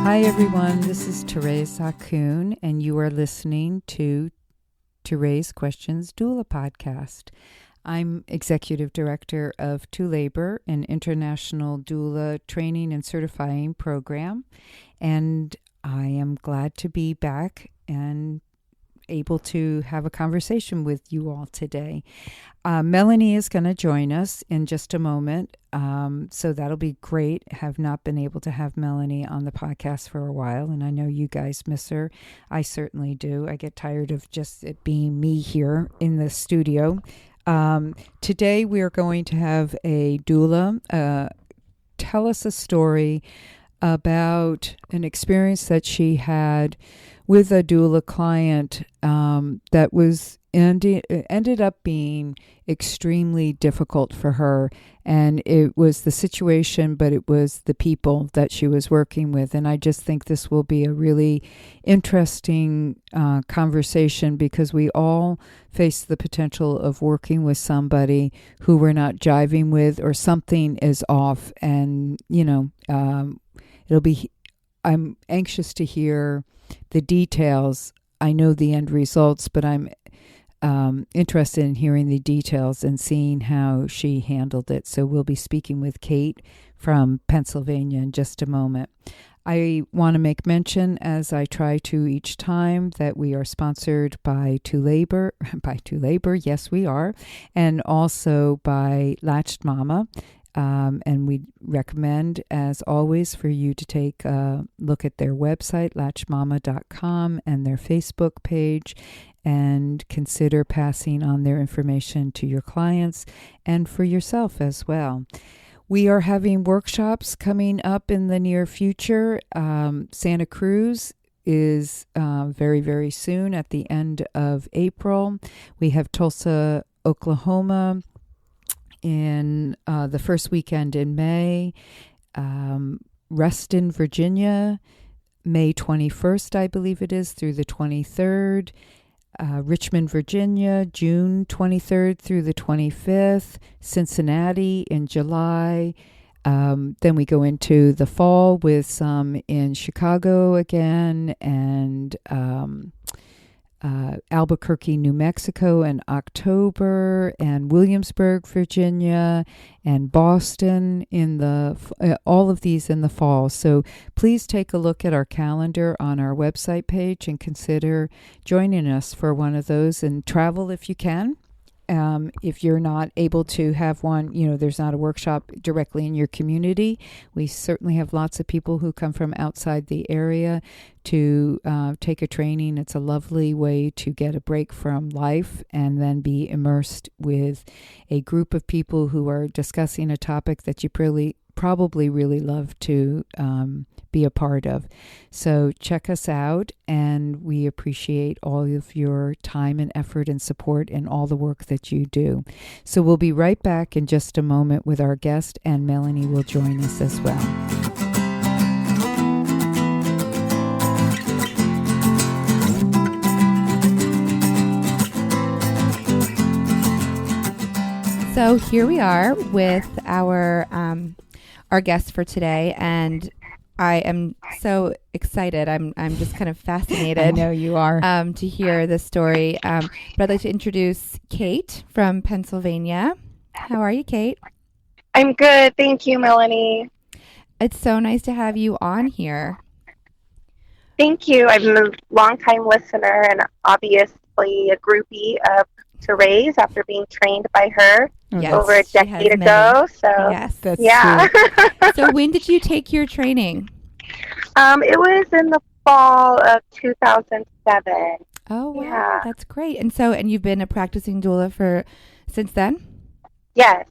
Hi everyone, this is Thérèse and you are listening to ToRAISE Questions Doula podcast. I'm Executive Director of ToLabor, an international doula training and certifying program, and I am glad to be back and able to have a conversation with you all today. Melanie is going to join us in just a moment, so that'll be great. Have not been able to have Melanie on the podcast for a while, and I know you guys miss her. I certainly do. I get tired of just it being me here in the studio. Today we are going to have a doula tell us a story about an experience that she had with a doula client that was ended up being extremely difficult for her. And it was the situation, but it was the people that she was working with. And I just think this will be a really interesting conversation, because we all face the potential of working with somebody who we're not jiving with, or something is off. And, I'm anxious to hear the details. I know the end results, but I'm interested in hearing the details and seeing how she handled it. So we'll be speaking with Kate from Pennsylvania in just a moment. I want to make mention, as I try to each time, that we are sponsored by ToLabor, yes we are, and also by Latched Mama. And we recommend, as always, for you to take a look at their website, latchmama.com, and their Facebook page, and consider passing on their information to your clients and for yourself as well. We are having workshops coming up in the near future. Santa Cruz is very, very soon at the end of April. We have Tulsa, Oklahoma in the first weekend in May, Reston, Virginia, May 21st, I believe it is, through the 23rd, Richmond, Virginia, June 23rd through the 25th, Cincinnati in July. Then we go into the fall with some in Chicago again, and Albuquerque, New Mexico in October, and Williamsburg, Virginia, and Boston in all of these in the fall. So please take a look at our calendar on our website page and consider joining us for one of those, and travel if you can. If you're not able to have one, there's not a workshop directly in your community. We certainly have lots of people who come from outside the area to take a training. It's a lovely way to get a break from life and then be immersed with a group of people who are discussing a topic that you probably really love to be a part of. So check us out, and we appreciate all of your time and effort and support and all the work that you do. So we'll be right back in just a moment with our guest, and Melanie will join us as well. So here we are with our guest for today, and I am so excited. I'm just kind of fascinated. I know you are. To hear this story. But I'd like to introduce Kate from Pennsylvania. How are you, Kate? I'm good. Thank you, Melanie. It's so nice to have you on here. Thank you. I'm a longtime listener and obviously a groupie of ToRAISE after being trained by her over a decade ago. So yes, that's sweet. So when did you take your training? It was in the fall of 2007. Oh, wow. Yeah. That's great. And you've been a practicing doula since then? Yes.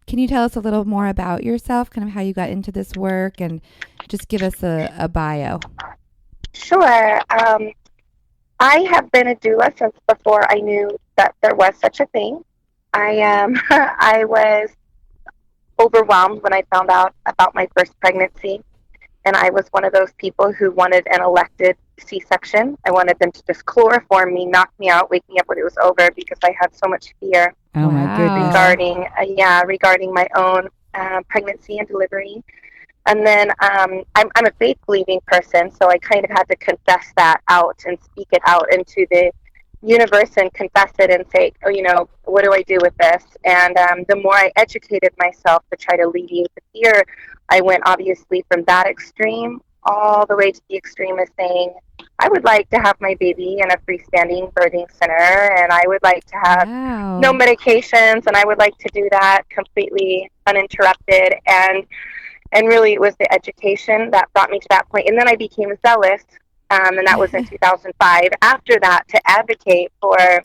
Can you tell us a little more about yourself, kind of how you got into this work, and just give us a bio? Sure. I have been a doula since before I knew that there was such a thing. I was overwhelmed when I found out about my first pregnancy, and I was one of those people who wanted an elected C-section. I wanted them to just chloroform me, knock me out, wake me up when it was over, because I had so much fear. Oh, my goodness. Regarding my own pregnancy and delivery. And then I'm a faith-believing person, so I kind of had to confess that out and speak it out into the universe and confess it and say, oh, what do I do with this? And the more I educated myself to try to alleviate the fear, I went obviously from that extreme all the way to the extreme of saying, I would like to have my baby in a freestanding birthing center, and I would like to have no medications, and I would like to do that completely uninterrupted. And really, it was the education that brought me to that point. And then I became zealous, and that was in 2005. After that, to advocate for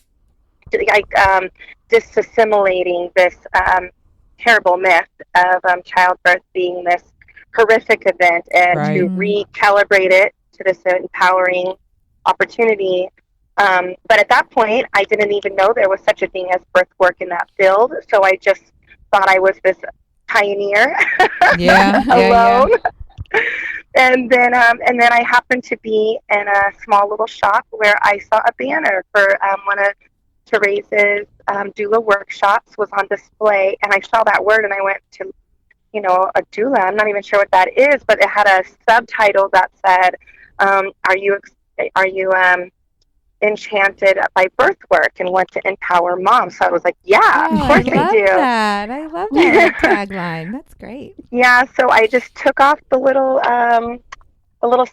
disassimilating this terrible myth of childbirth being this horrific event, and to recalibrate it to this empowering opportunity. But at that point, I didn't even know there was such a thing as birth work in that field. So I just thought I was this pioneer alone. And then I happened to be in a small little shop where I saw a banner for one of ToRAISE's doula workshops was on display, and I saw that word and I went to a doula. I'm not even sure what that is, but it had a subtitle that said, "Are you enchanted by birth work and want to empower moms?" So I was like, "Yeah, of course I do." I love that tagline. That's great. Yeah, so I just took off the little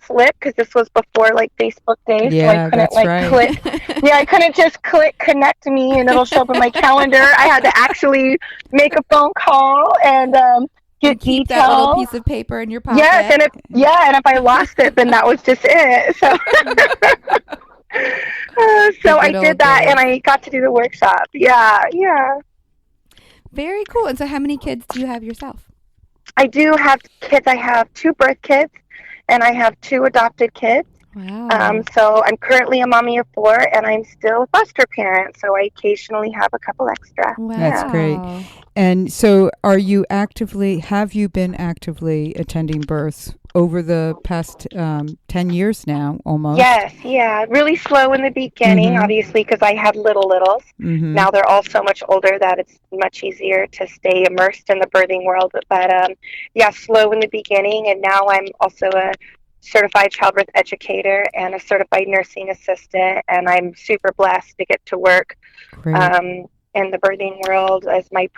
slip, because this was before like Facebook days, so I couldn't click. Yeah, I couldn't just click connect me and it'll show up in my calendar. I had to actually make a phone call and get keep details. That little piece of paper in your pocket. Yes, and if I lost it, then that was just it. So so I did that, and I got to do the workshop. Yeah. Very cool. And so how many kids do you have yourself? I do have kids. I have 2 birth kids, and I have 2 adopted kids. Wow. So I'm currently a mommy of 4, and I'm still a foster parent, so I occasionally have a couple extra. Wow. That's great. And so have you been actively attending births over the past 10 years now, almost? Yes, yeah. Really slow in the beginning, obviously, because I had littles. Now they're all so much older that it's much easier to stay immersed in the birthing world. But slow in the beginning, and now I'm also a certified childbirth educator and a certified nursing assistant, and I'm super blessed to get to work in the birthing world as my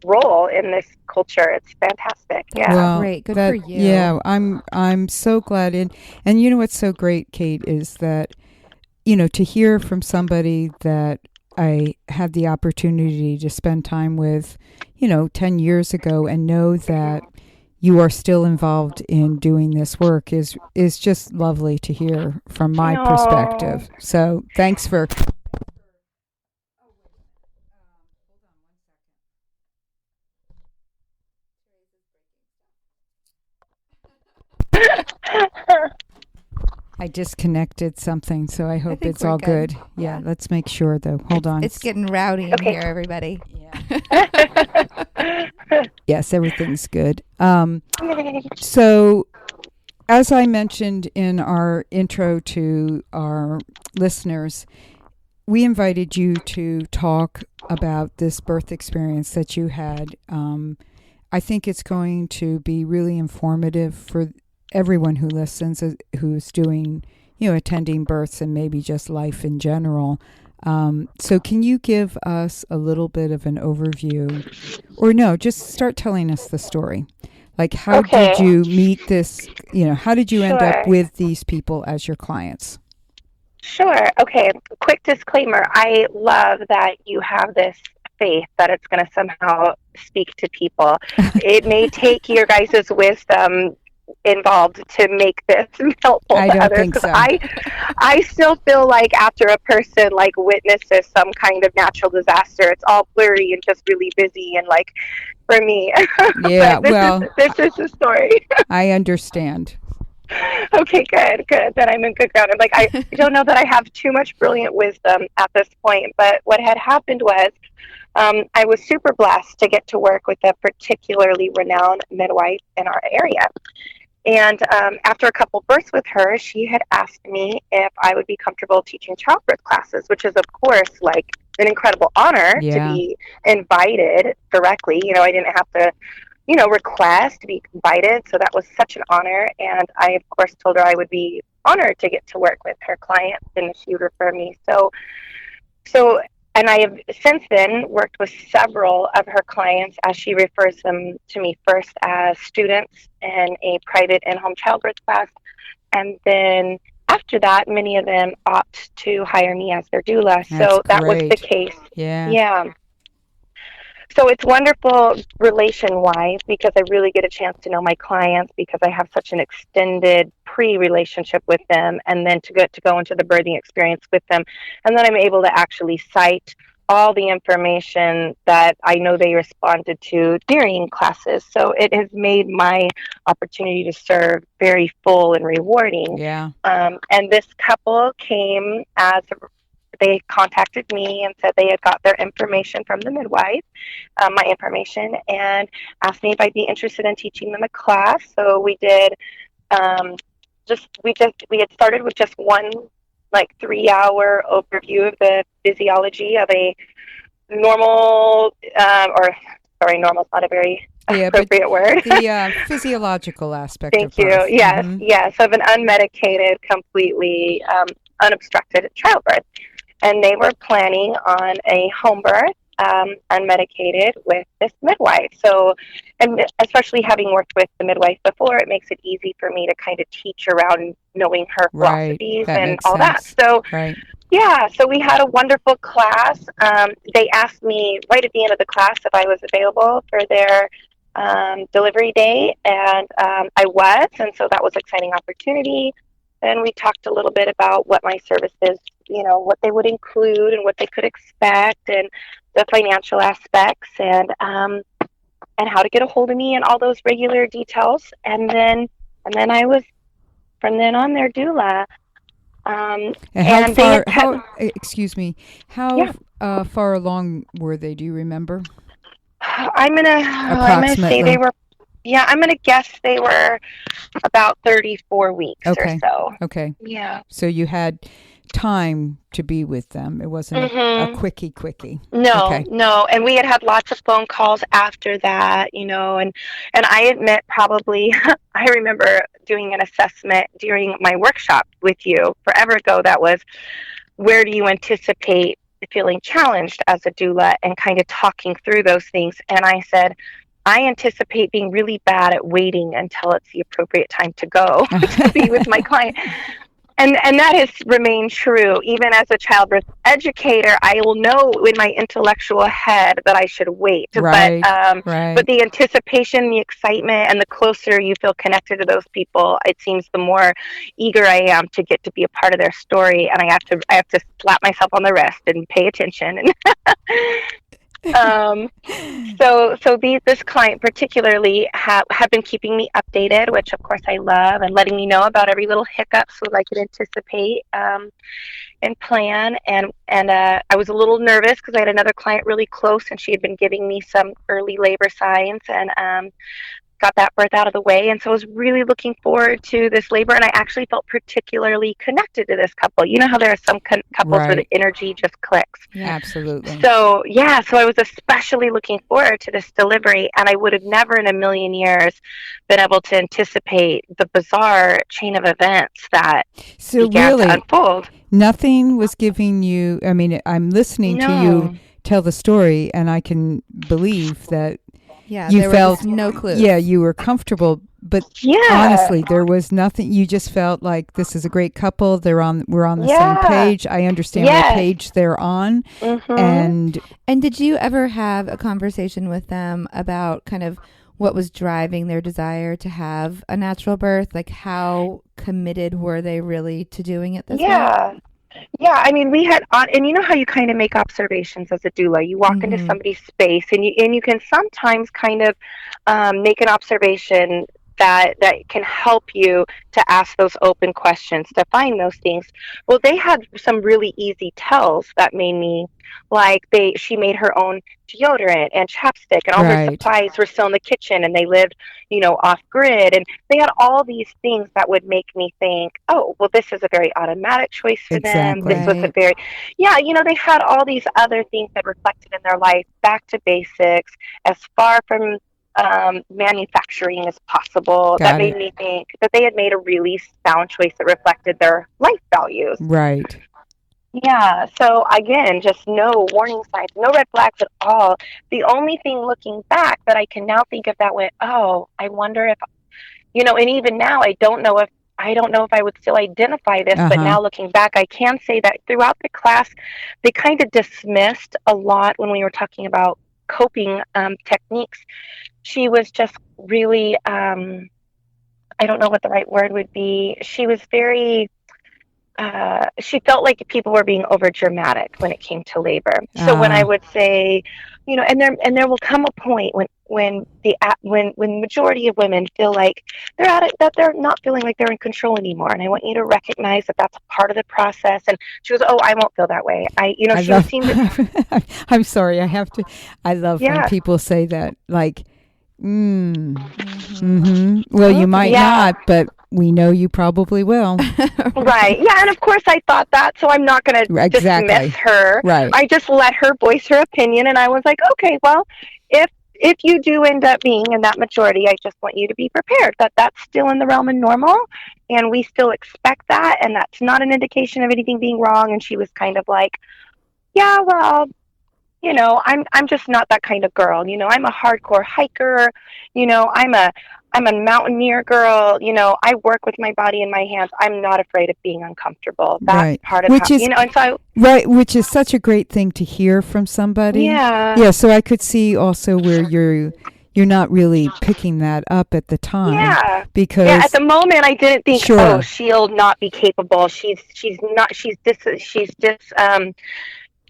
role in this culture. It's fantastic. Yeah. Well, great. Good for you. Yeah, I'm so glad. And you know what's so great, Kate, is that to hear from somebody that I had the opportunity to spend time with 10 years ago, and know that you are still involved in doing this work is just lovely to hear from my perspective. So thanks for... I disconnected something, so I hope it's all good. Yeah, let's make sure, though. Hold on. It's getting rowdy in here, everybody. Yeah. Yes, everything's good. So, as I mentioned in our intro to our listeners, we invited you to talk about this birth experience that you had. I think it's going to be really informative for everyone who listens, who's doing, attending births and maybe just life in general. So can you give us a little bit of an overview, or no, just start telling us the story. Like, how did you meet this, how did you end up with these people as your clients? Sure. Okay. Quick disclaimer. I love that you have this faith that it's going to somehow speak to people. It may take your guys' wisdom involved to make this helpful I to don't others, think so. I still feel like after a person witnesses some kind of natural disaster, it's all blurry and just really busy, and for me. Yeah, this is the story. I understand. Okay, good. Then I'm in good ground. I don't know that I have too much brilliant wisdom at this point, but what had happened was I was super blessed to get to work with a particularly renowned midwife in our area. And after a couple births with her, she had asked me if I would be comfortable teaching childbirth classes, which is, of course, an incredible honor to be invited directly. I didn't have to request to be invited. So that was such an honor. And I, of course, told her I would be honored to get to work with her clients and she would refer me. So, and I have since then worked with several of her clients as she refers them to me first as students in a private in-home childbirth class. And then after that, many of them opt to hire me as their doula. So that was the case. Yeah. So it's wonderful relation-wise because I really get a chance to know my clients because I have such an extended pre-relationship with them, and then to go into the birthing experience with them. And then I'm able to actually cite all the information that I know they responded to during classes. So it has made my opportunity to serve very full and rewarding. Yeah. And this couple came as they contacted me and said they had got their information from the midwife, my information, and asked me if I'd be interested in teaching them a class. So we did. We had started with just one 3-hour overview of the physiology of a normal, normal's not a very appropriate word. The physiological aspect. Thank you. Yes, of an unmedicated, completely unobstructed childbirth. And they were planning on a home birth, unmedicated, with this midwife. So, and especially having worked with the midwife before, it makes it easy for me to kind of teach around knowing her philosophies and all that. So, yeah, so we had a wonderful class. They asked me right at the end of the class if I was available for their delivery day, and I was, and so that was an exciting opportunity. And we talked a little bit about what my services, what they would include and what they could expect, and the financial aspects, and how to get a hold of me and all those regular details. And then I was from then on their doula. How far along were they? Do you remember? I'm gonna say they were. Yeah, I'm going to guess they were about 34 weeks or so. Okay. Yeah. So you had time to be with them. It wasn't a quickie. No. And we had lots of phone calls after that, and I admit probably, I remember doing an assessment during my workshop with you forever ago that was, where do you anticipate feeling challenged as a doula, and kind of talking through those things. And I said, I anticipate being really bad at waiting until it's the appropriate time to go to be with my client. And that has remained true. Even as a childbirth educator, I will know in my intellectual head that I should wait. Right. But the anticipation, the excitement, and the closer you feel connected to those people, it seems the more eager I am to get to be a part of their story. And I have to slap myself on the wrist and pay attention. So this client particularly have been keeping me updated, which of course I love, and letting me know about every little hiccup so that I could anticipate and plan. And I was a little nervous because I had another client really close, and she had been giving me some early labor signs, and got that birth out of the way. And so I was really looking forward to this labor, and I actually felt particularly connected to this couple. You know how there are some couples where the energy just clicks. Yeah, absolutely. So I was especially looking forward to this delivery, and I would have never in a million years been able to anticipate the bizarre chain of events that began to unfold. Nothing was giving you, I'm listening to you tell the story, and I can believe that you felt no clue. Yeah, you were comfortable, but honestly, there was nothing. You just felt like this is a great couple. We're on the same page. I understand what page they're on. And did you ever have a conversation with them about kind of what was driving their desire to have a natural birth? Like, how committed were they really to doing it this way? Yeah, we had, and you know how you kind of make observations as a doula. You walk into somebody's space, and you can sometimes kind of make an observation that can help you to ask those open questions, to find those things. Well, they had some really easy tells that made me, she made her own deodorant and chapstick, and all her supplies were still in the kitchen, and they lived, off grid, and they had all these things that would make me think, oh, well, this is a very automatic choice for them. This was a very, they had all these other things that reflected in their life, back to basics, as far from manufacturing is possible. Got That made it. me think that they had made a really sound choice that reflected their life values. Right. Yeah, so again, just no warning signs, no red flags at all. The only thing looking back that I can now think of that went, oh, I wonder if, and even now I don't know if I would still identify this, but Uh-huh. now looking back, I can say that throughout the class, they kind of dismissed a lot when we were talking about coping techniques. She was just really, I don't know what the right word would be. She was very, she felt like people were being over dramatic when it came to labor. So when I would say, and there will come a point when majority of women feel like they're at it, that they're not feeling like they're in control anymore, and I want you to recognize that that's a part of the process. And she goes, "Oh, I won't feel that way." I She would love. seem to, I'm sorry. I have to. I love when yeah, people say that. Like, Mm-hmm. well, you might yeah. not, but we know you probably will. Right. Yeah, and of course I thought that, so I'm not going to Exactly. dismiss her. Right. I just let her voice her opinion, and I was like, okay, well, if you do end up being in that majority, I just want you to be prepared that that's still in the realm of normal, and we still expect that, and that's not an indication of anything being wrong. And she was kind of like, yeah, well, I'm just not that kind of girl. I'm a hardcore hiker. I'm a mountaineer girl. I work with my body in my hands. I'm not afraid of being uncomfortable. That's Right. part of Which how, is and so right, which is such a great thing to hear from somebody. yeah. Yeah, so I could see also where you're not really picking that up at the time Yeah. Yeah, at because the moment I didn't think, oh, sure. she'll not be capable. She's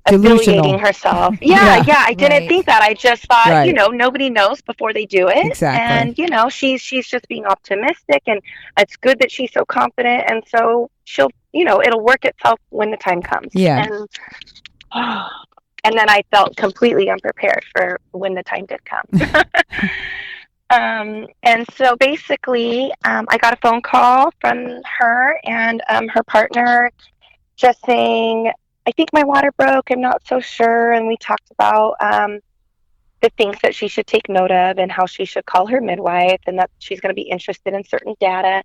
affiliating Delusional. herself. Yeah, Yeah, yeah, I didn't Right. think that. I just thought, right. nobody knows before they do it. Exactly. And, she's just being optimistic, and it's good that she's so confident, and so she'll, it'll work itself when the time comes. Yeah. And and then I felt completely unprepared for when the time did come. And so basically, I got a phone call from her and her partner just saying, I think my water broke. I'm not so sure. And we talked about the things that she should take note of and how she should call her midwife, and that she's going to be interested in certain data.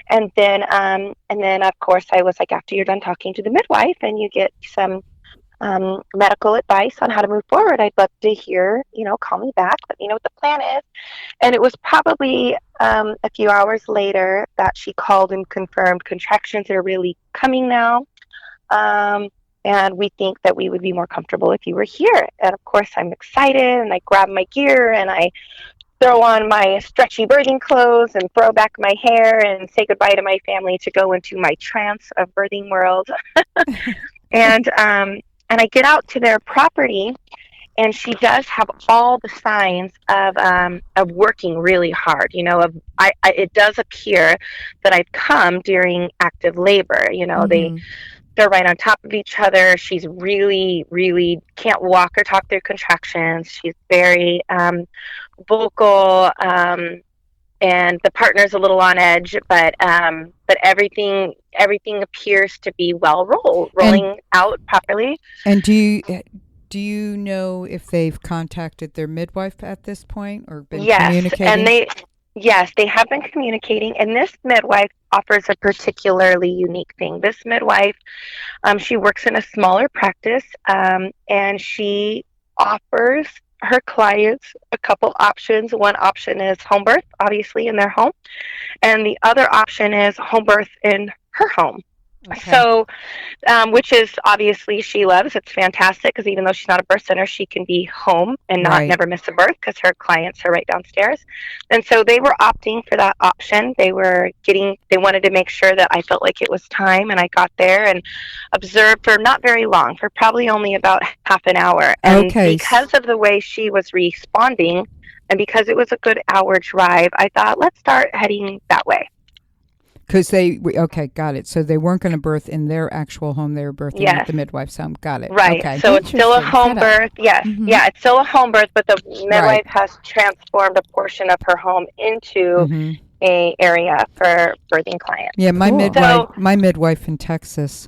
And then of course I was like, after you're done talking to the midwife and you get some medical advice on how to move forward, I'd love to hear, call me back, let me know what the plan is. And it was probably a few hours later that she called and confirmed contractions are really coming now. And we think that we would be more comfortable if you were here. And of course, I'm excited, and I grab my gear and I throw on my stretchy birthing clothes and throw back my hair and say goodbye to my family to go into my trance of birthing world. And I get out to their property, and she does have all the signs of working really hard. It does appear that I've come during active labor. Mm-hmm. They're right on top of each other. She's really, really can't walk or talk through contractions. She's very vocal, and the partner's a little on edge, but everything appears to be rolling out properly. And do you know if they've contacted their midwife at this point or been communicating? Yes, they have been communicating, and this midwife offers a particularly unique thing. This midwife, she works in a smaller practice, and she offers her clients a couple options. One option is home birth, obviously in their home, and the other option is home birth in her home. Okay. So, which is obviously she loves. It's fantastic because even though she's not a birth center, she can be home and never miss a birth because her clients are right downstairs. And so they were opting for that option. They wanted to make sure that I felt like it was time, and I got there and observed for not very long, for probably only about half an hour. And because of the way she was responding, and because it was a good hour drive, I thought, let's start heading that way. Because got it. So they weren't going to birth in their actual home; they were birthing at the midwife's home. Got it. Right. Okay. So it's still a home birth. Yes. Mm-hmm. Yeah, it's still a home birth, but the midwife has transformed a portion of her home into a area for birthing clients. Yeah, my midwife in Texas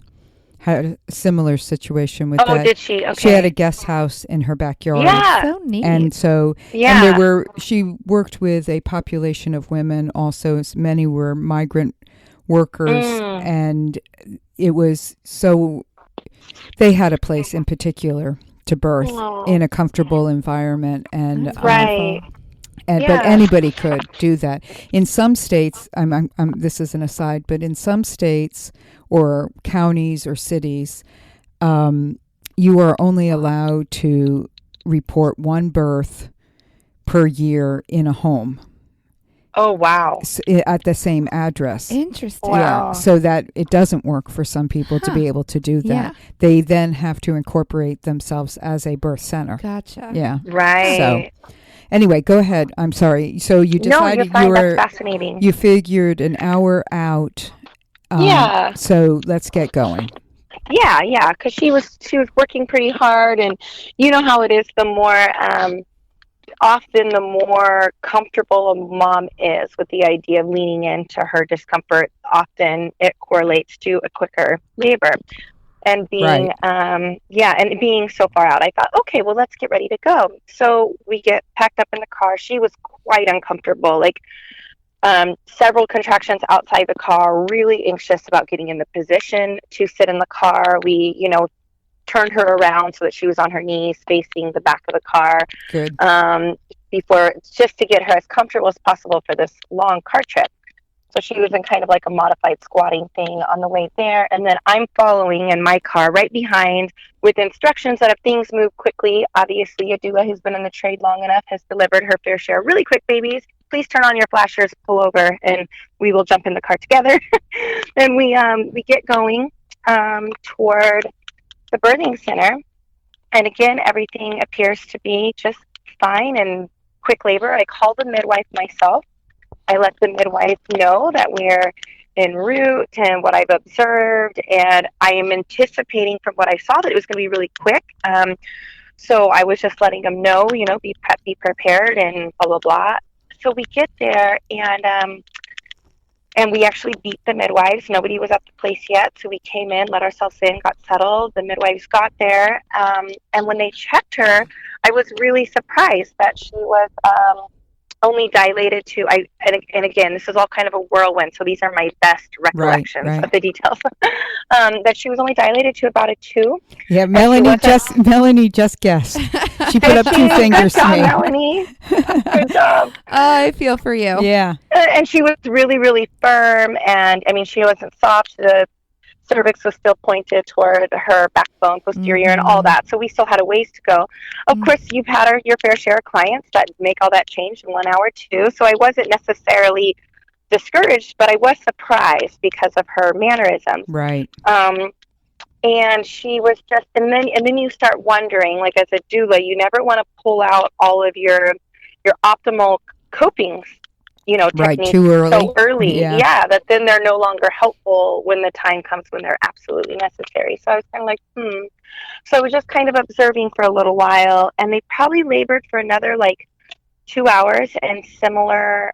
had a similar situation with that. Oh, did she? Okay. She had a guest house in her backyard. Yeah. So neat. And so, Yeah. and she worked with a population of women also. Many were migrant workers. And it was so, they had a place in particular to birth in a comfortable environment. And, Right. But anybody could do that. In some states, this is an aside, but in some states or counties or cities, you are only allowed to report one birth per year in a home. Oh, wow. At the same address. Interesting. Wow. Yeah, so that it doesn't work for some people to be able to do that. Yeah. They then have to incorporate themselves as a birth center. Gotcha. Yeah. Right. So, anyway, go ahead. I'm sorry. So you decided you're fine. That's fascinating. You figured an hour out. Yeah. So let's get going. Yeah, because she was working pretty hard, and you know how it is. Often the more comfortable a mom is with the idea of leaning into her discomfort, often it correlates to a quicker labor. And being, and being so far out, I thought, okay, well, let's get ready to go. So we get packed up in the car. She was quite uncomfortable, like several contractions outside the car, really anxious about getting in the position to sit in the car. We, turned her around so that she was on her knees facing the back of the car. Good. Before, just to get her as comfortable as possible for this long car trip. So she was in kind of like a modified squatting thing on the way there. And then I'm following in my car right behind with instructions that if things move quickly, obviously a doula who's been in the trade long enough has delivered her fair share of really quick babies. Please turn on your flashers, pull over, and we will jump in the car together. And we get going toward the birthing center. And again, everything appears to be just fine and quick labor. I called the midwife myself. I let the midwife know that we're en route and what I've observed, and I am anticipating from what I saw that it was going to be really quick. So I was just letting them know, be prepared, and blah, blah, blah. So we get there, and we actually beat the midwives. Nobody was at the place yet, so we came in, let ourselves in, got settled. The midwives got there, and when they checked her, I was really surprised that she was only dilated to, and again, this is all kind of a whirlwind, so these are my best recollections of the details, that she was only dilated to about a 2. Yeah, Melanie just guessed. She put up 2 fingers to me. Melanie. Good job. I feel for you. Yeah. And she was really, really firm, and I mean, she wasn't soft. The cervix was still pointed toward her backbone posterior and all that. So we still had a ways to go. Of course, you've had your fair share of clients that make all that change in 1 hour too. So I wasn't necessarily discouraged, but I was surprised because of her mannerisms. Right. And she was just, and then you start wondering, like as a doula, you never want to pull out all of your optimal coping techniques too early. so early. Yeah, that then they're no longer helpful when the time comes when they're absolutely necessary. So I was kind of like, So I was just kind of observing for a little while, and they probably labored for another 2 hours, and similar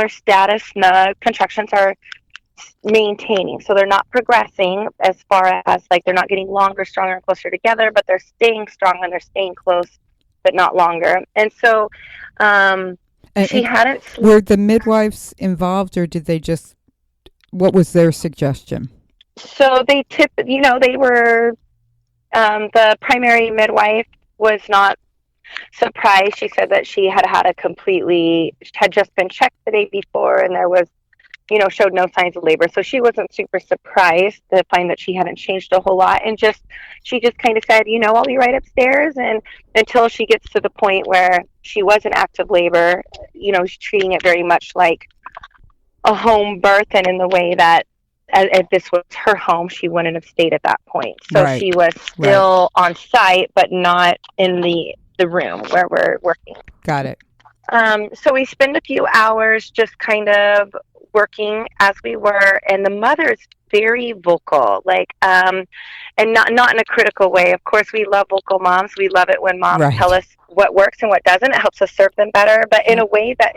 status. The contractions are maintaining, so they're not progressing as far as they're not getting longer, stronger, and closer together, but they're staying strong and they're staying close, but not longer. And so, she hadn't. Were the midwives involved, or did they just? What was their suggestion? So they they were. The primary midwife was not surprised. She said that she had just been checked the day before, and there was, showed no signs of labor. So she wasn't super surprised to find that she hadn't changed a whole lot, and she just kind of said, I'll be right upstairs, and until she gets to the point where she was in active labor, she's treating it very much like a home birth, and in the way that if this was her home, she wouldn't have stayed at that point. So she was still on site, but not in the room where we're working. Got it. So we spend a few hours just kind of working as we were, and the mother is very vocal, and not in a critical way. Of course, we love vocal moms. We love it when moms tell us what works and what doesn't. It helps us serve them better, but in a way that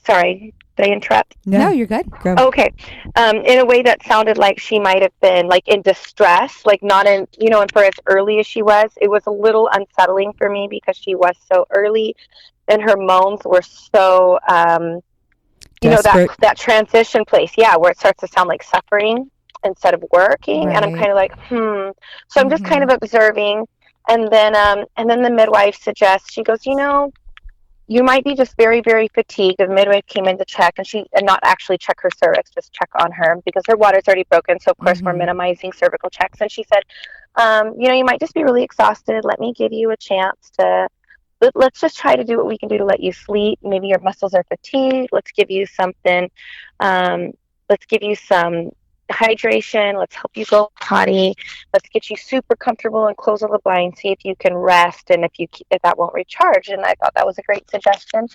sorry. Did I interrupt? No, you're good. Go. Okay. In a way that sounded like she might have been like in distress, like not in, and for as early as she was, it was a little unsettling for me because she was so early and her moans were so, that transition place. Yeah. Where it starts to sound like suffering instead of working. Right. And I'm kind of like, So I'm just kind of observing. And then the midwife suggests, she goes, you might be just very, very fatigued. The midwife came in to check, and not actually check her cervix, just check on her because her water's already broken. So of course we're minimizing cervical checks. And she said, you might just be really exhausted. Let me give you a chance to. Let's just try to do what we can do to let you sleep. Maybe your muscles are fatigued. Let's give you something. Let's give you some hydration. Let's help you go potty. Let's get you super comfortable and close all the blinds. See if you can rest and if that won't recharge. And I thought that was a great suggestion.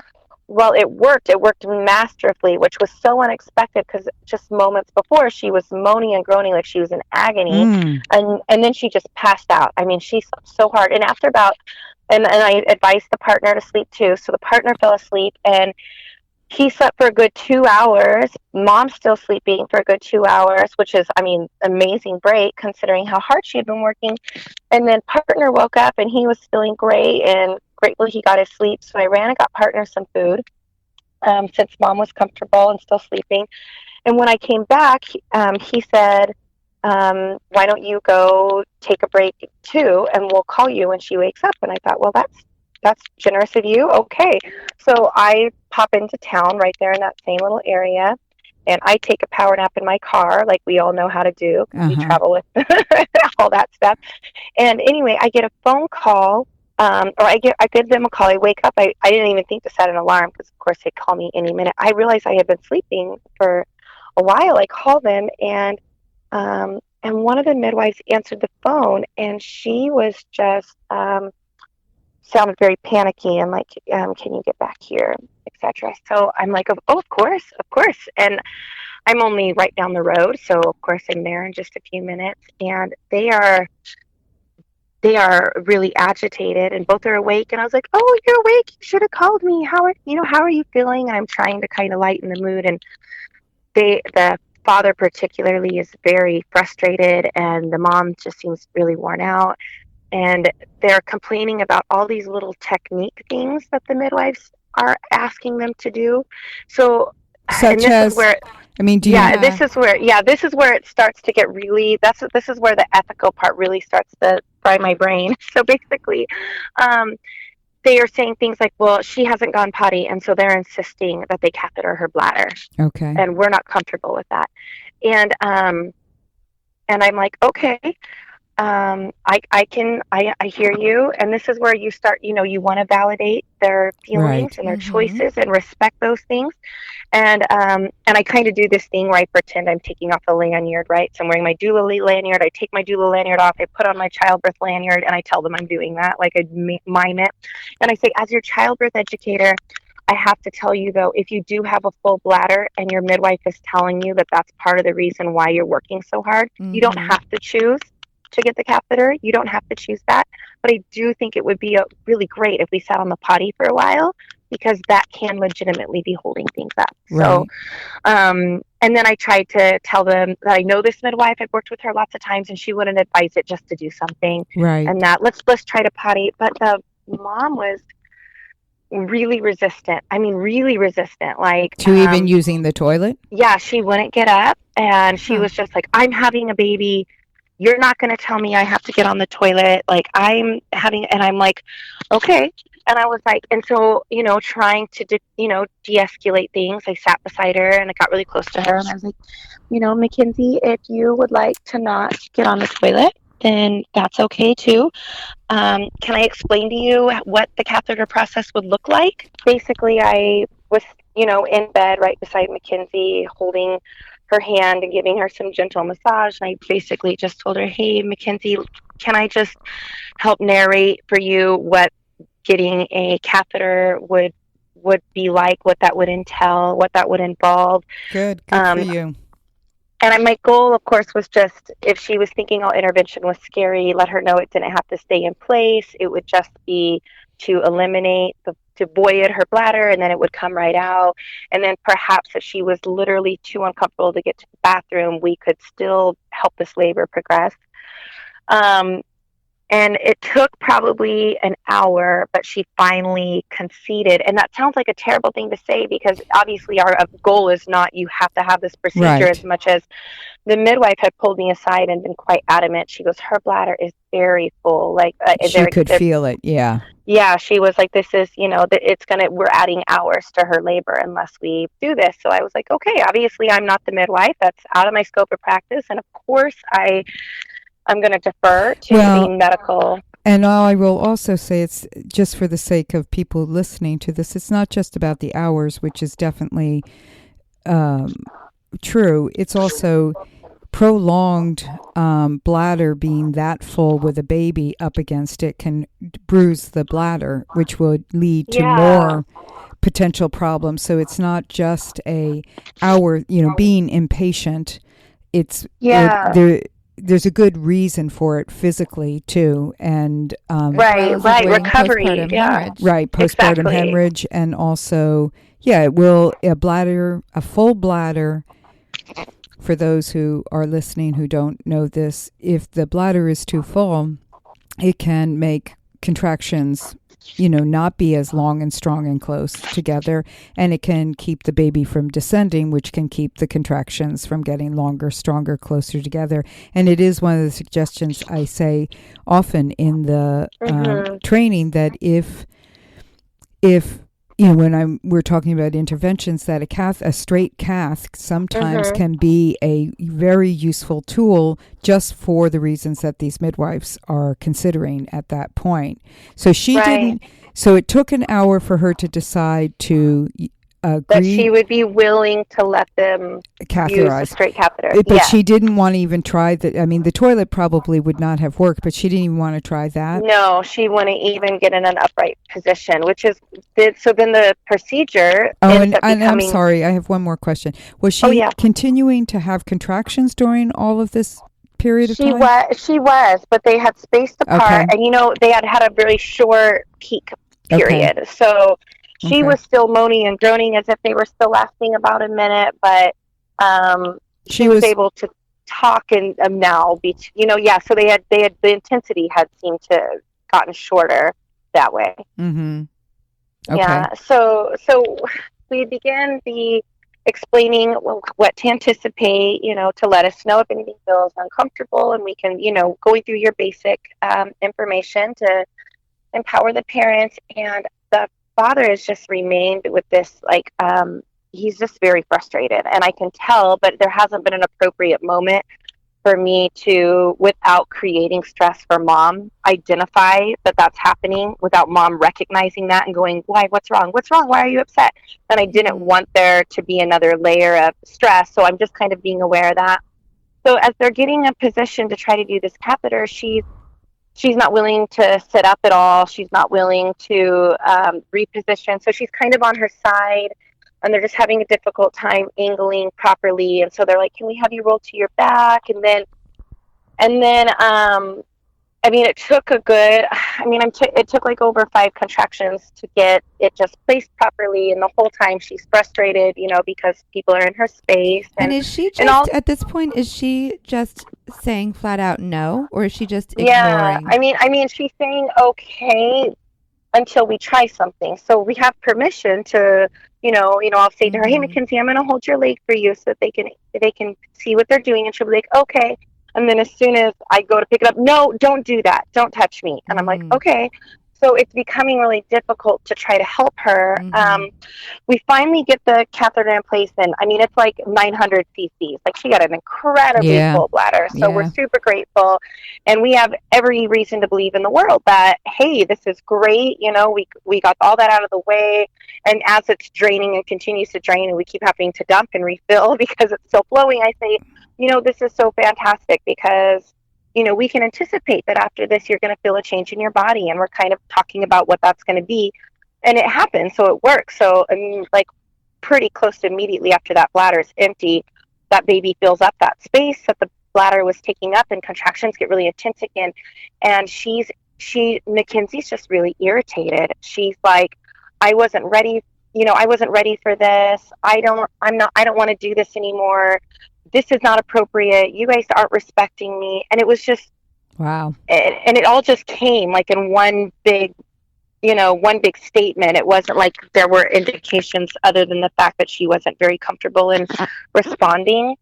Well, it worked. It worked masterfully, which was so unexpected because just moments before she was moaning and groaning like she was in agony, and then she just passed out. I mean, she slept so hard. And after about, and I advised the partner to sleep too. So the partner fell asleep and he slept for a good 2 hours. Mom's still sleeping for a good 2 hours, which is, amazing break considering how hard she had been working. And then partner woke up and he was feeling great and grateful he got his sleep. So I ran and got partner some food since mom was comfortable and still sleeping. And when I came back, he said, why don't you go take a break too, and we'll call you when she wakes up. And I thought, well, that's generous of you. Okay. So I pop into town right there in that same little area, and I take a power nap in my car like we all know how to do. We travel with all that stuff. And anyway, I get a phone call, or I give them a call. I wake up. I didn't even think to set an alarm because, of course, they'd call me any minute. I realized I had been sleeping for a while. I called them, and one of the midwives answered the phone, and she was just sounded very panicky and like, can you get back here, etc. So I'm like, oh, of course. And I'm only right down the road, so of course I'm there in just a few minutes, and they are really agitated, and both are awake. And I was like, oh, you're awake, you should have called me. How are you feeling? And I'm trying to kind of lighten the mood, and the father particularly is very frustrated, and the mom just seems really worn out. And they're complaining about all these little technique things that the midwives are asking them to do. So, such as, this is where it starts to get really, this is where the ethical part really starts to fry my brain. So basically, they are saying things like, well, she hasn't gone potty, and so they're insisting that they catheter her bladder. Okay. And we're not comfortable with that. And I'm like, okay. I hear you, and this is where you start, you want to validate their feelings and their choices and respect those things. And I kind of do this thing where I pretend I'm taking off the lanyard, right? So I'm wearing my doula lanyard. I take my doula lanyard off. I put on my childbirth lanyard, and I tell them I'm doing that, like I mime it. And I say, as your childbirth educator, I have to tell you, though, if you do have a full bladder and your midwife is telling you that that's part of the reason why you're working so hard, you don't have to choose to get the catheter. You don't have to choose that. But I do think it would be really great if we sat on the potty for a while, because that can legitimately be holding things up. Right. So, and then I tried to tell them that I know this midwife. I've worked with her lots of times, and she wouldn't advise it just to do something. Right. And that let's try to potty. But the mom was really resistant. I mean, really resistant. Like to even using the toilet? Yeah, she wouldn't get up, and she was just like, I'm having a baby. You're not going to tell me I have to get on the toilet. Like and I'm like, okay. And I was like, and so, trying to, de-escalate things. I sat beside her and I got really close to her, and I was like, Mackenzie, if you would like to not get on the toilet, then that's okay too. Can I explain to you what the catheter process would look like? Basically, I was, in bed right beside Mackenzie, holding her hand and giving her some gentle massage. And I basically just told her, hey, Mackenzie, can I just help narrate for you what getting a catheter would be like, what that would entail, what that would involve. Good for you. And my goal, of course, was just, if she was thinking all intervention was scary, let her know it didn't have to stay in place. It would just be to eliminate to void her bladder, and then it would come right out. And then perhaps if she was literally too uncomfortable to get to the bathroom, we could still help this labor progress. And it took probably an hour, but she finally conceded. And that sounds like a terrible thing to say, because obviously our goal is not you have to have this procedure, Right. as much as the midwife had pulled me aside and been quite adamant. She goes, her bladder is very full. Like she could feel it. Yeah. Yeah. She was like, this is, we're adding hours to her labor unless we do this. So I was like, okay, obviously I'm not the midwife. That's out of my scope of practice. And of course I'm going to defer to the medical. And I will also say, it's just for the sake of people listening to this, it's not just about the hours, which is definitely true. It's also prolonged bladder being that full with a baby up against it can bruise the bladder, which would lead to more potential problems. So it's not just a hour, being impatient. It's there's a good reason for it physically too, and recovery, postpartum hemorrhage, and also a full bladder. For those who are listening who don't know this, if the bladder is too full, it can make contractions not be as long and strong and close together, and it can keep the baby from descending, which can keep the contractions from getting longer, stronger, closer together. And it is one of the suggestions I say often in the training, that if when we're talking about interventions, that a straight cath sometimes can be a very useful tool, just for the reasons that these midwives are considering at that point. So she didn't. So it took an hour for her to decide to agree that she would be willing to let them use a straight catheter. But she didn't want to even try that. I mean, the toilet probably would not have worked, but she didn't even want to try that. No, she wouldn't even get in an upright position, so then the procedure. And I'm sorry, I have one more question. Was she continuing to have contractions during all of this period of time? She was, but they had spaced apart, and they had a very short peak period. Okay. So she was still moaning and groaning as if they were still lasting about a minute, but she was able to talk and now be, so they had the intensity had seemed to gotten shorter that way. Mm-hmm. Okay. Yeah. So we began the explaining what to anticipate, to let us know if anything feels uncomfortable, and we can, going through your basic information to empower the parents. And the father has just remained with this, he's just very frustrated, and I can tell, but there hasn't been an appropriate moment for me to, without creating stress for mom, identify that that's happening, without mom recognizing that and going, why, what's wrong, why are you upset? And I didn't want there to be another layer of stress, so I'm just kind of being aware of that. So as they're getting a position to try to do this catheter, she's not willing to sit up at all. She's not willing to reposition. So she's kind of on her side, and they're just having a difficult time angling properly. And so they're like, can we have you roll to your back? And then it took it took like over 5 contractions to get it just placed properly. And the whole time she's frustrated, because people are in her space. And is she just, at this point, is she just saying flat out no, or is she just ignoring? Yeah, I mean, she's saying okay until we try something. So we have permission to, I'll say to her, hey, Mackenzie, I'm going to hold your leg for you so that they can see what they're doing. And she'll be like, okay. And then as soon as I go to pick it up, no, don't do that. Don't touch me. And I'm like, okay. So it's becoming really difficult to try to help her. We finally get the catheter in place, and it's like 900 cc's. Like, she got an incredibly full bladder. So we're super grateful, and we have every reason to believe in the world that, hey, this is great. We got all that out of the way, and as it's draining and continues to drain, and we keep having to dump and refill because it's still flowing, I say, this is so fantastic, because we can anticipate that after this, you're going to feel a change in your body. And we're kind of talking about what that's going to be. And it happens. So it works. So, pretty close to immediately after that bladder is empty, that baby fills up that space that the bladder was taking up, and contractions get really intense again. And she's Mackenzie's just really irritated. She's like, I wasn't ready for this. I don't want to do this anymore. This is not appropriate. You guys aren't respecting me. And it was just, wow. And it all just came like in one big statement. It wasn't like there were indications other than the fact that she wasn't very comfortable in responding.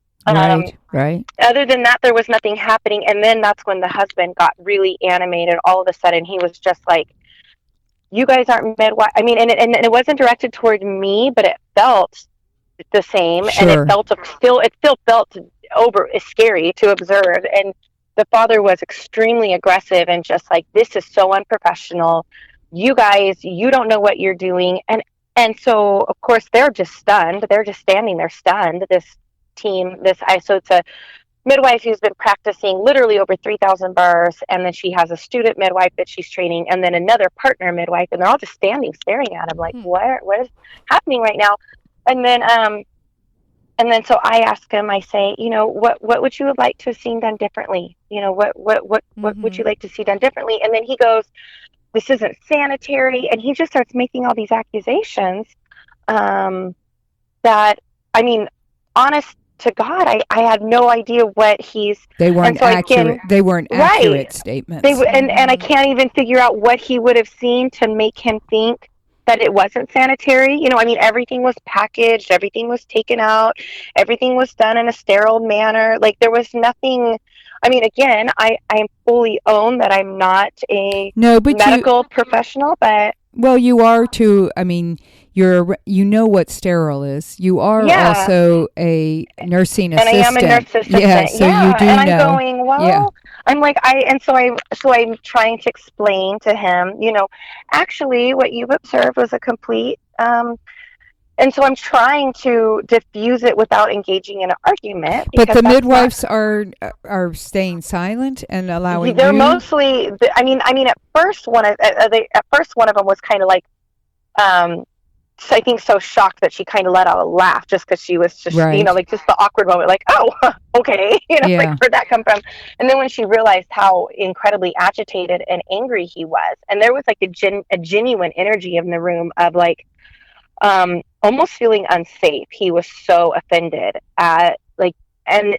Right. Other than that, there was nothing happening. And then that's when the husband got really animated. All of a sudden, he was just like, you guys aren't midwife. I mean, and it wasn't directed toward me, but it felt the same. Sure. And it still felt scary to observe. And the father was extremely aggressive and just like, this is so unprofessional. You guys, you don't know what you're doing. And so, of course, they're just stunned. They're just standing there stunned. This team, so it's a midwife who's been practicing literally over 3,000 births, and then she has a student midwife that she's training, and then another partner midwife, and they're all just standing, staring at him like, what is happening right now? And then so I ask him, I say, what would you have liked to have seen done differently? What would you like to see done differently? And then he goes, this isn't sanitary, and he just starts making all these accusations that, I mean, honest to God, I had no idea what they weren't accurate. They weren't accurate statements. And I can't even figure out what he would have seen to make him think that it wasn't sanitary. I mean, everything was packaged, everything was taken out, everything was done in a sterile manner. Like, there was nothing. I mean, again, I fully own that I'm not a medical professional, but well, you are too. I mean, you know what sterile is. You are also a nursing assistant. And I am a nurse assistant. Yeah, so you do and know. I'm going, well, I'm like, so I'm trying to explain to him, actually what you've observed was a complete, and so I'm trying to diffuse it without engaging in an argument. But the midwives are staying silent and allowing. They're mostly. I mean, at first one of them was kind of like, I think so shocked that she kind of let out a laugh just because she was just, like just the awkward moment, like, oh, okay, like where'd that come from? And then when she realized how incredibly agitated and angry he was, and there was like a genuine energy in the room of like, almost feeling unsafe. He was so offended at like, and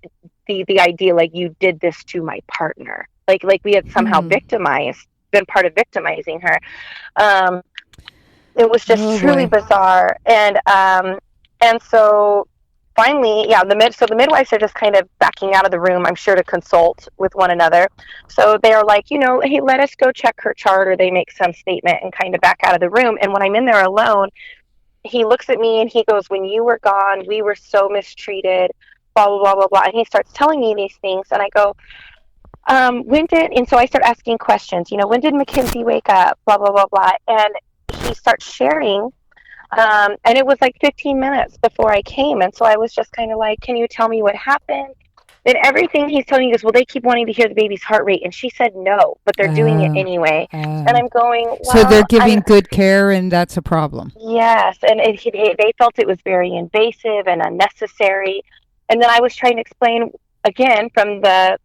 the idea like, you did this to my partner, like we had somehow been part of victimizing her. It was just truly bizarre. And so finally, the midwives are just kind of backing out of the room, I'm sure, to consult with one another. So they're like, hey, let us go check her chart, or they make some statement and kind of back out of the room. And when I'm in there alone, he looks at me and he goes, when you were gone, we were so mistreated, blah, blah, blah, blah, blah. And he starts telling me these things. And I go, and so I start asking questions, when did Mackenzie wake up, blah, blah, blah, blah. And he starts sharing, and it was like 15 minutes before I came. And so I was just kind of like, can you tell me what happened? And everything he's telling me is, well, they keep wanting to hear the baby's heart rate. And she said no, but they're doing it anyway. And I'm going, well, so they're giving good care, and that's a problem. Yes. And they felt it was very invasive and unnecessary. And then I was trying to explain, again, from the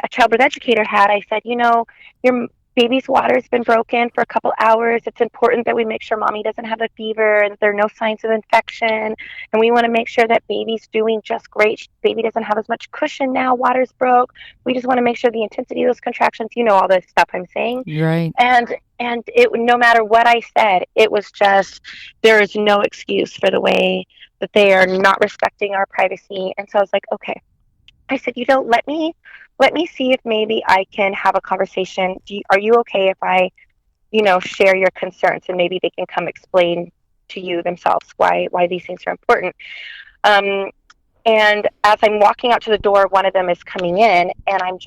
childbirth educator hat, I said, your baby's water has been broken for a couple hours. It's important that we make sure mommy doesn't have a fever and there are no signs of infection. And we want to make sure that baby's doing just great. Baby doesn't have as much cushion now. Water's broke. We just want to make sure the intensity of those contractions, all this stuff I'm saying. Right. And it, no matter what I said, it was just, there is no excuse for the way that they are not respecting our privacy. And so I was like, okay. I said, let me see if maybe I can have a conversation. Are you okay if I, share your concerns, and maybe they can come explain to you themselves why these things are important. And as I'm walking out to the door, one of them is coming in, and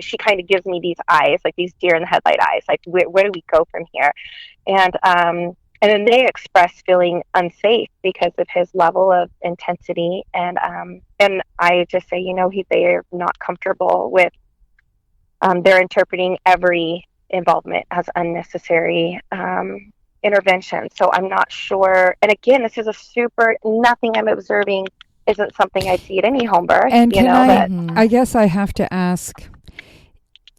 she kind of gives me these eyes, like these deer in the headlight eyes, like where do we go from here? And then they express feeling unsafe because of his level of intensity. And I just say, they are not comfortable with, they're interpreting every involvement as unnecessary intervention. So I'm not sure. And again, this is nothing I'm observing isn't something I see at any home birth. And I guess I have to ask,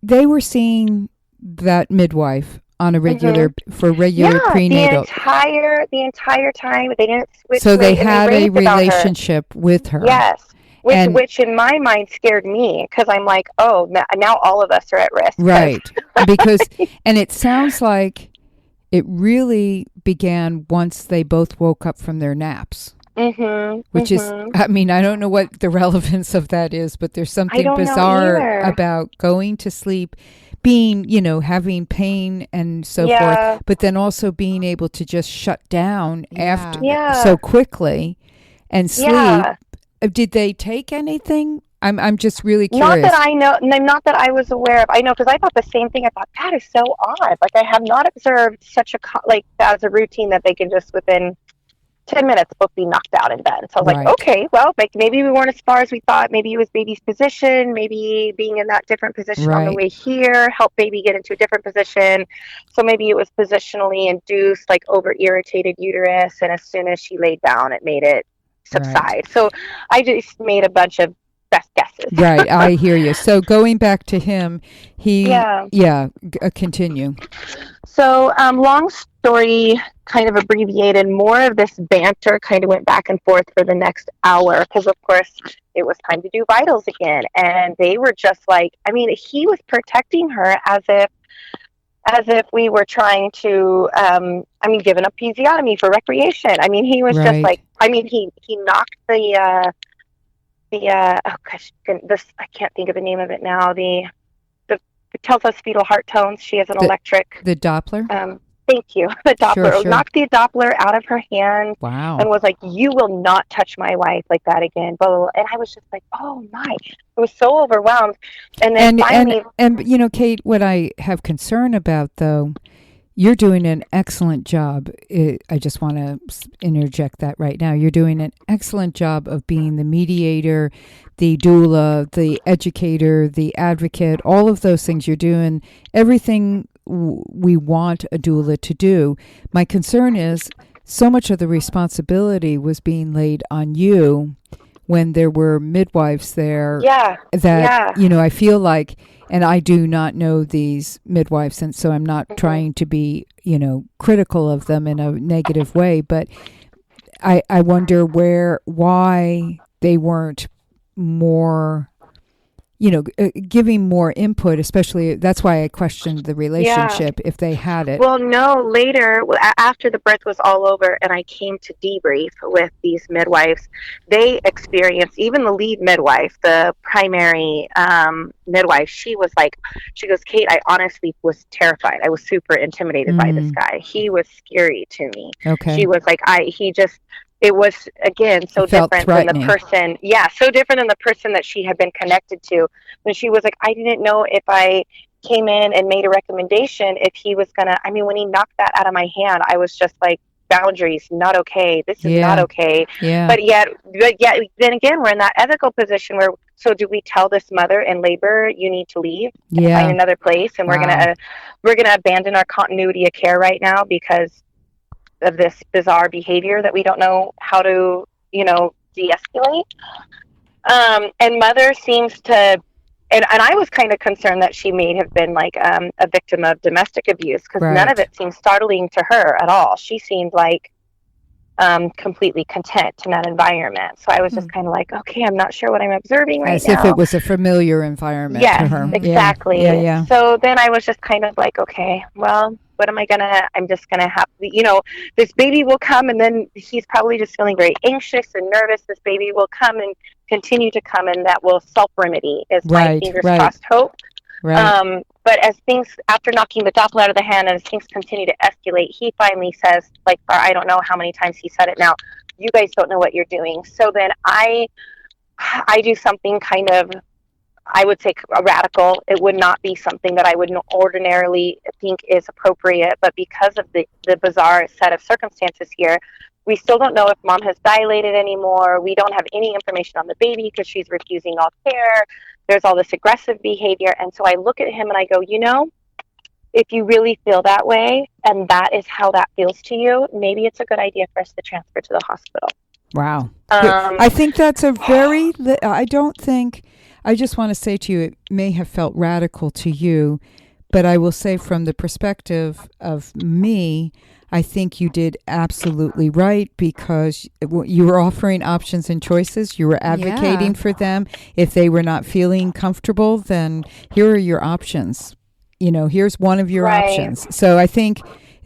they were seeing that midwife on a regular for regular prenatal. The entire time they didn't switch. So they had a relationship with her. Yes. Which in my mind scared me, because I'm like, oh, now all of us are at risk. Right. Because, and it sounds like it really began once they both woke up from their naps. Which is, I mean, I don't know what the relevance of that is, but there's something bizarre about going to sleep, being, having pain and so forth, but then also being able to just shut down after so quickly and sleep. Yeah. Did they take anything? I'm just really curious. Not that I know, not that I was aware of. I know, because I thought the same thing. I thought, that is so odd. Like, I have not observed such as a routine that they can just within 10 minutes both be knocked out in bed. So I was like, okay, well, maybe we weren't as far as we thought. Maybe it was baby's position, maybe being in that different position on the way here helped baby get into a different position. So maybe it was positionally induced, like over irritated uterus, and as soon as she laid down, it made it subside. So I just made a bunch of best guesses. Right, I hear you. So going back to him, continue. So long story kind of abbreviated, more of this banter kind of went back and forth for the next hour, because of course it was time to do vitals again, and they were just like, I mean, he was protecting her as if we were trying to give an episiotomy for recreation. I mean, he was just like, I mean, he knocked I can't think of the name of it now. It tells us fetal heart tones. She has an electric. The Doppler? Thank you. The Doppler. Sure. Knocked the Doppler out of her hand. Wow. And was like, you will not touch my wife like that again. Blah, blah, blah. And I was just like, oh my. I was so overwhelmed. And then finally. And Kate, what I have concern about, though, you're doing an excellent job. I just want to interject that right now. You're doing an excellent job of being the mediator, the doula, the educator, the advocate, all of those things. You're doing everything we want a doula to do. My concern is so much of the responsibility was being laid on you when there were midwives there. I feel like, and I do not know these midwives, and so I'm not trying to be, critical of them in a negative way, but I wonder why they weren't more, giving more input, especially, that's why I questioned the relationship if they had it. Well, no, later, after the birth was all over and I came to debrief with these midwives, they experienced, even the lead midwife, the primary midwife, she goes, Kate, I honestly was terrified. I was super intimidated by this guy. He was scary to me. Okay. She was like, it was, again, so different than the person. Yeah, so different than the person that she had been connected to. When she was like, I didn't know if I came in and made a recommendation, if he was going to, when he knocked that out of my hand, I was just like, boundaries, not okay. This is not okay. Yeah. But yet, then again, we're in that ethical position where, so do we tell this mother in labor, you need to leave and find another place? And we're going to abandon our continuity of care right now because of this bizarre behavior that we don't know how to, de-escalate. And mother seems to, and I was kind of concerned that she may have been like a victim of domestic abuse, because none of it seemed startling to her at all. She seemed like completely content in that environment. So I was just kind of like, okay, I'm not sure what I'm observing right now. As if it was a familiar environment to her. Exactly. Yeah. So then I was just kind of like, okay, well, I'm just going to have, this baby will come, and then he's probably just feeling very anxious and nervous. This baby will come and continue to come, and that will self-remedy is my fingers crossed hope. Right. But as things, after knocking the Doppler out of the hand, and as things continue to escalate, he finally says, like, I don't know how many times he said it now, you guys don't know what you're doing. So then I do something kind of, I would say, radical. It would not be something that I would ordinarily think is appropriate, but because of the bizarre set of circumstances here, we still don't know if mom has dilated anymore. We don't have any information on the baby because she's refusing all care. There's all this aggressive behavior. And so I look at him and I go, if you really feel that way, and that is how that feels to you, maybe it's a good idea for us to transfer to the hospital. Wow. I think that's I just want to say to you, it may have felt radical to you, But I will say, from the perspective of me, I think you did absolutely right, because you were offering options and choices. You were advocating for them. If they were not feeling comfortable, then here are your options. Here's one of your options. So I think,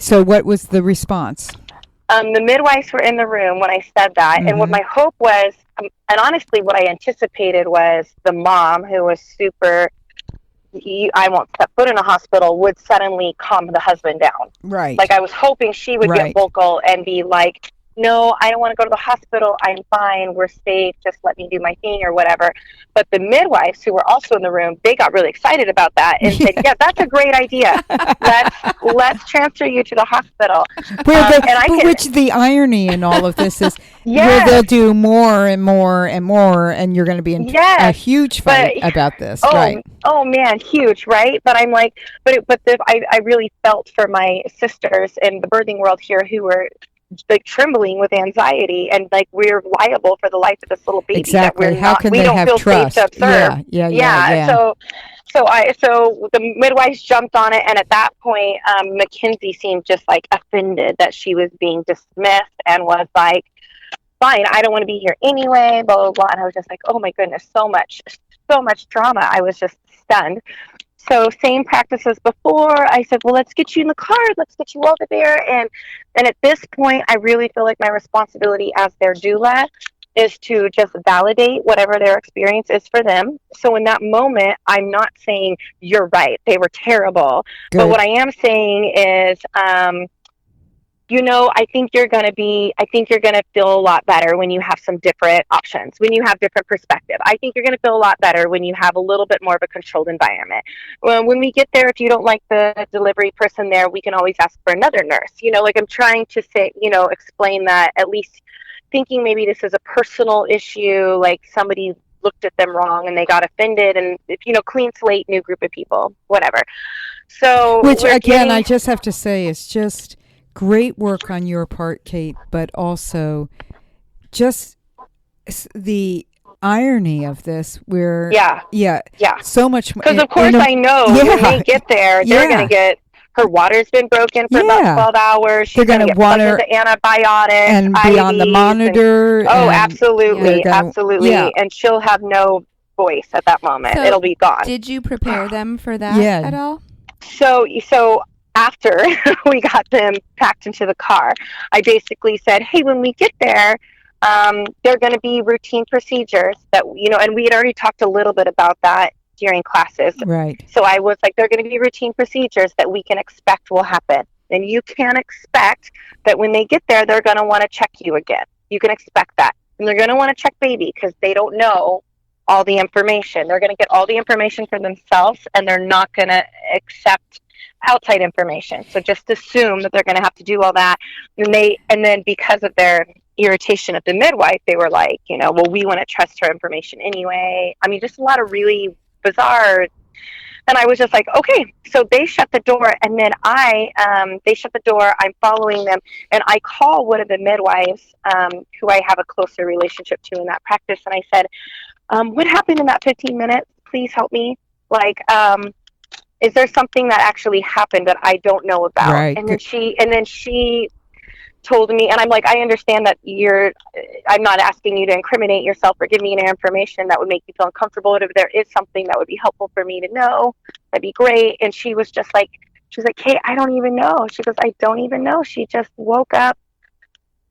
what was the response? The midwives were in the room when I said that. And what my hope was, and honestly, what I anticipated was the mom, who was super, I won't step foot in a hospital, would suddenly calm the husband down. Right. Like, I was hoping she would get vocal and be like, no, I don't want to go to the hospital. I'm fine. We're safe. Just let me do my thing or whatever. But the midwives, who were also in the room, they got really excited about that and said, yeah, that's a great idea. Let's transfer you to the hospital. Which the irony in all of this is where they'll do more and more and more, and you're going to be in a huge fight about this. Oh man, huge, right? But I'm like, I really felt for my sisters in the birthing world here who were like trembling with anxiety, and like, we're liable for the life of this little baby. Exactly. That we don't feel trust? safe to observe. Yeah. So the midwives jumped on it, and at that point, Mackenzie seemed just like offended that she was being dismissed, and was like, fine, I don't want to be here anyway, blah, blah, blah. And I was just like, oh my goodness, so much drama. I was just stunned. So same practice as before. I said, well, let's get you in the car. Let's get you over there. And at this point, I really feel like my responsibility as their doula is to just validate whatever their experience is for them. So in that moment, I'm not saying you're right, they were terrible. Good. But what I am saying is, I think you're going to feel a lot better when you have some different options, when you have different perspective. I think you're going to feel a lot better when you have a little bit more of a controlled environment. When we get there, if you don't like the delivery person there, we can always ask for another nurse. I'm trying to say, explain that, at least thinking maybe this is a personal issue, like somebody looked at them wrong and they got offended, and clean slate, new group of people, whatever. So, which again, I just have to say, is just great work on your part, Kate, but also just the irony of this, where so much, because of course I know when they get there, they're going to get, her water's been broken for about 12 hours. She's going to get plugged into antibiotics and be on the monitor. Absolutely. And she'll have no voice at that moment. So it'll be gone. Did you prepare them for that at all? So after we got them packed into the car, I basically said, hey, when we get there, there are going to be routine procedures that, and we had already talked a little bit about that during classes. Right. So I was like, there are going to be routine procedures that we can expect will happen. And you can expect that when they get there, they're going to want to check you again. You can expect that. And they're going to want to check baby, because they don't know all the information. They're going to get all the information for themselves, and they're not going to accept outside information. So just assume that they're going to have to do all that. And then because of their irritation at the midwife, they were like, well, we want to trust her information anyway. I mean, just a lot of really bizarre. And I was just like, okay. So they shut the door, and then they shut the door. I'm following them, and I call one of the midwives, who I have a closer relationship to in that practice, and I said, what happened in that 15 minutes? Please help me. Like, is there something that actually happened that I don't know about? Right. And then she told me, and I'm like, I understand that I'm not asking you to incriminate yourself or give me any information that would make you feel uncomfortable. But if there is something that would be helpful for me to know, that'd be great. And she was like, Kate, I don't even know. She goes, I don't even know. She just woke up,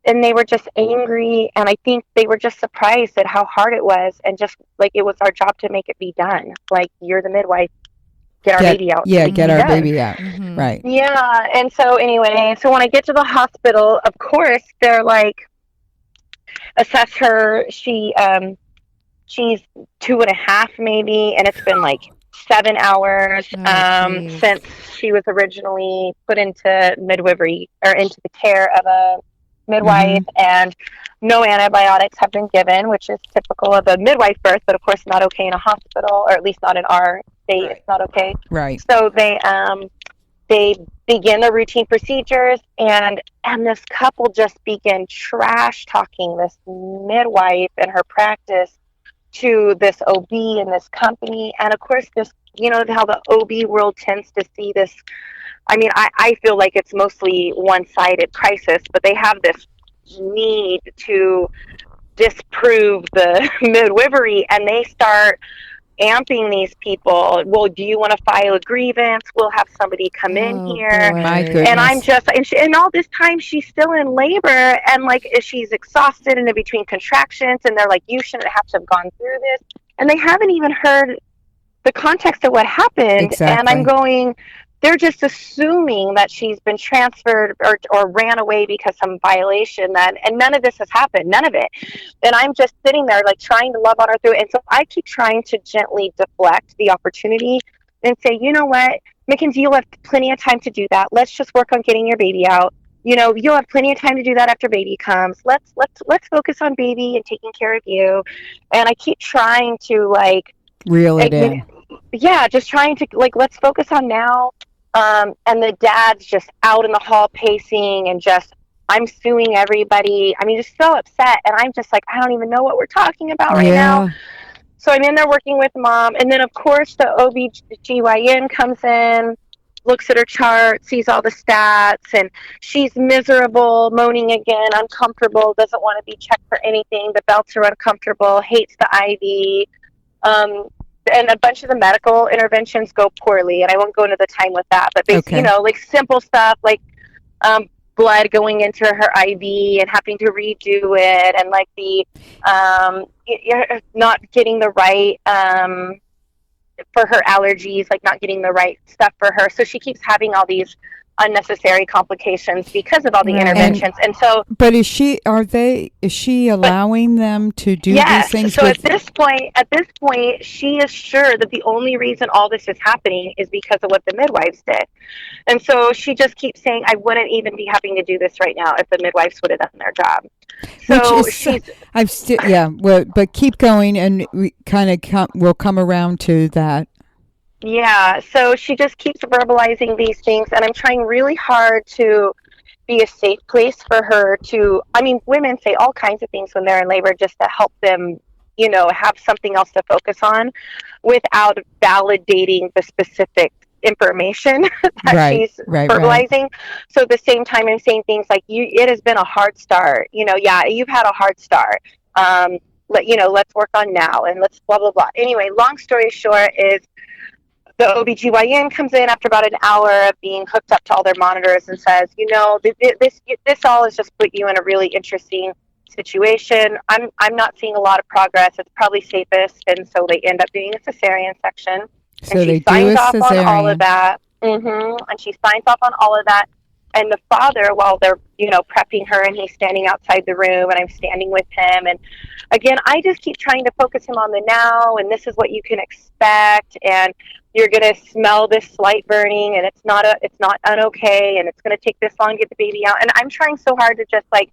and they were just angry. And I think they were just surprised at how hard it was. And just like, it was our job to make it be done. Like, you're the midwife. Get our baby out. Yeah, get our baby out. Mm-hmm. Right. Yeah. And so anyway, when I get to the hospital, of course, they're like, assess her. She's 2.5 maybe, and it's been like 7 hours since she was originally put into midwifery, or into the care of a midwife, and no antibiotics have been given, which is typical of a midwife birth, but of course not okay in a hospital, or at least not in our state. Right. It's not okay. Right. So they begin the routine procedures, and this couple just began trash talking this midwife and her practice to this OB in this company. And of course, this you know, how the OB world tends to see this. I mean, I feel like it's mostly one-sided crisis, but they have this need to disprove the midwifery, and they start amping these people. Well, do you want to file a grievance? We'll have somebody come in here. Boy. My goodness. And I'm just, and all this time she's still in labor, and like she's exhausted and in between contractions, and they're like, you shouldn't have to have gone through this. And they haven't even heard the context of what happened. Exactly. And I'm going, they're just assuming that she's been transferred or ran away because some violation, and none of this has happened, none of it. And I'm just sitting there like trying to love on her through it. And so I keep trying to gently deflect the opportunity and say, you know what, Mackenzie, you'll have plenty of time to do that. Let's just work on getting your baby out. You know, you'll have plenty of time to do that after baby comes. Let's focus on baby and taking care of you. And I keep trying to like reel it in. Yeah, just trying to like, let's focus on now. And the dad's just out in the hall pacing and just, I'm suing everybody. I mean, just so upset. And I'm just like, I don't even know what we're talking about right now. So I'm in there working with mom. And then, of course, the OBGYN comes in, looks at her chart, sees all the stats, and she's miserable, moaning again, uncomfortable, doesn't want to be checked for anything. The belts are uncomfortable, hates the IV. And a bunch of the medical interventions go poorly, and I won't go into the time with that, but basically, you know, like simple stuff like blood going into her IV and having to redo it, and like the not getting the right for her allergies, like not getting the right stuff for her. So she keeps having all these unnecessary complications because of all the interventions. And so, but is she allowing them to do these things? So at this point, she is sure that the only reason all this is happening is because of what the midwives did. And so she just keeps saying, I wouldn't even be having to do this right now if the midwives would have done their job. So but keep going, and we we'll come around to that. Yeah, so she just keeps verbalizing these things, and I'm trying really hard to be a safe place for her to, I mean, women say all kinds of things when they're in labor just to help them, you know, have something else to focus on without validating the specific information that she's verbalizing. Right. So at the same time, I'm saying things like, it has been a hard start. You know, you've had a hard start. Let's work on now, and let's blah, blah, blah. Anyway, long story short is, the OBGYN comes in after about an hour of being hooked up to all their monitors and says, you know, this all has just put you in a really interesting situation. I'm not seeing a lot of progress. It's probably safest. And so they end up doing a cesarean section. So and she signs off on all of that. And she signs off on all of that. And the father, while they're, you know, prepping her, and he's standing outside the room, and I'm standing with him. And again, I just keep trying to focus him on the now, and this is what you can expect, and you're going to smell this slight burning, and it's not okay, and it's going to take this long to get the baby out. And I'm trying so hard to just like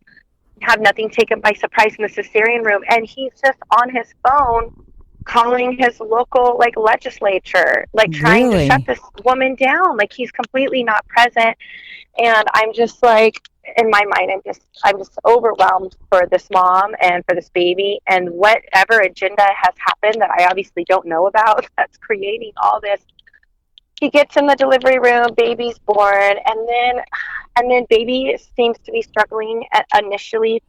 have nothing taken by surprise in the cesarean room. And he's just on his phone calling his local like legislature, like trying to shut this woman down. Like he's completely not present. And I'm just like, in my mind, I'm just overwhelmed for this mom and for this baby, and whatever agenda has happened that I obviously don't know about that's creating all this. He gets in the delivery room, baby's born, and then baby seems to be struggling initially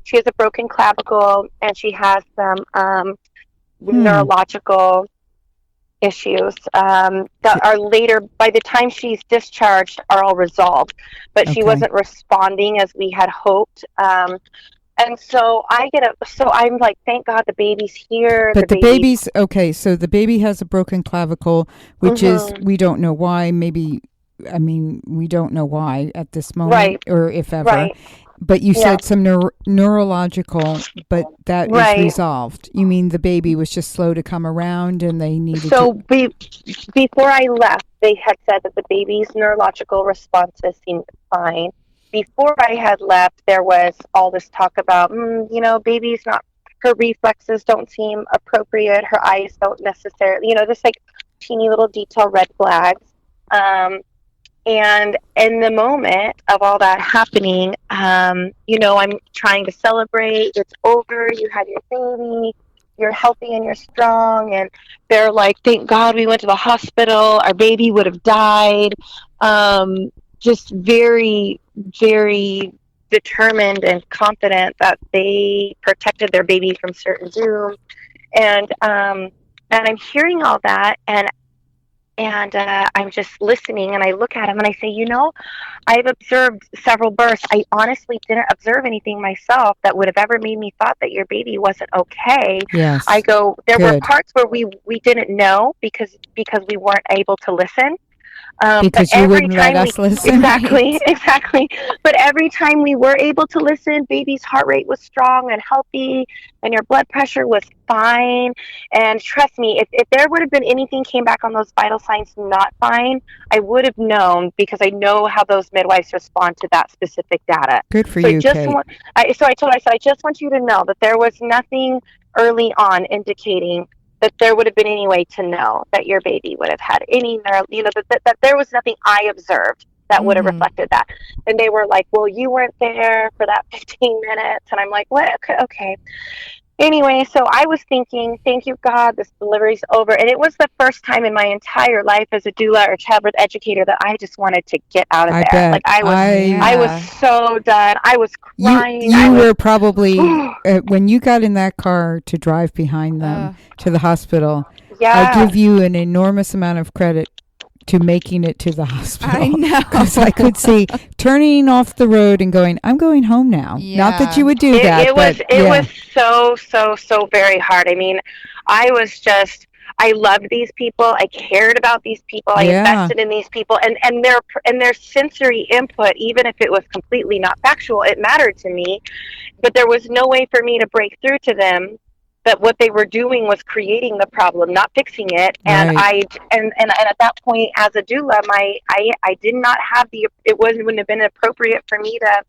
she has a broken clavicle, and she has some neurological issues that are later, by the time she's discharged, are all resolved, but she wasn't responding as we had hoped. And so I'm like, thank God the baby's here. But the baby's okay. So the baby has a broken clavicle, which is, we don't know why. We don't know why at this moment, or if ever. Right. But you said some neurological, but that is resolved. You mean the baby was just slow to come around, and they needed before I left, they had said that the baby's neurological responses seemed fine. Before I had left, there was all this talk about, baby's not, her reflexes don't seem appropriate, her eyes don't necessarily, just like teeny little detail red flags. And in the moment of all that happening, I'm trying to celebrate. It's over. You had your baby. you're healthy and you're strong. And they're like, thank God we went to the hospital. Our baby would have died. Just very, very determined and confident that they protected their baby from certain doom. And I'm hearing all that, and I'm just listening, and I look at him and I say, I've observed several births. I honestly didn't observe anything myself that would have ever made me thought that your baby wasn't okay. Yes. I go, there Good. were parts where we didn't know because we weren't able to listen. Because you wouldn't let us listen. Exactly. But every time we were able to listen, baby's heart rate was strong and healthy, and your blood pressure was fine. And trust me, if there would have been anything came back on those vital signs not fine, I would have known, because I know how those midwives respond to that specific data. Good for you, Kate. I told her, I just want you to know that there was nothing early on indicating that there would have been any way to know that your baby would have had any, that there was nothing I observed that would have reflected that. And they were like, well, you weren't there for that 15 minutes. And I'm like, what? Okay. Anyway, so I was thinking, thank you, God, this delivery's over. And it was the first time in my entire life as a doula or childbirth educator that I just wanted to get out of there. Bet. Like I was so done. I was crying. You were probably, when you got in that car to drive behind them to the hospital, I give you an enormous amount of credit to making it to the hospital. I know. Because I could see turning off the road and going, I'm going home now. Yeah. Not that you would do that. It was so very hard. I mean, I loved these people. I cared about these people. I invested in these people, and their sensory input, even if it was completely not factual, it mattered to me. But there was no way for me to break through to them that what they were doing was creating the problem, not fixing it. And right. And at that point, as a doula, I did not have wouldn't have been appropriate for me to.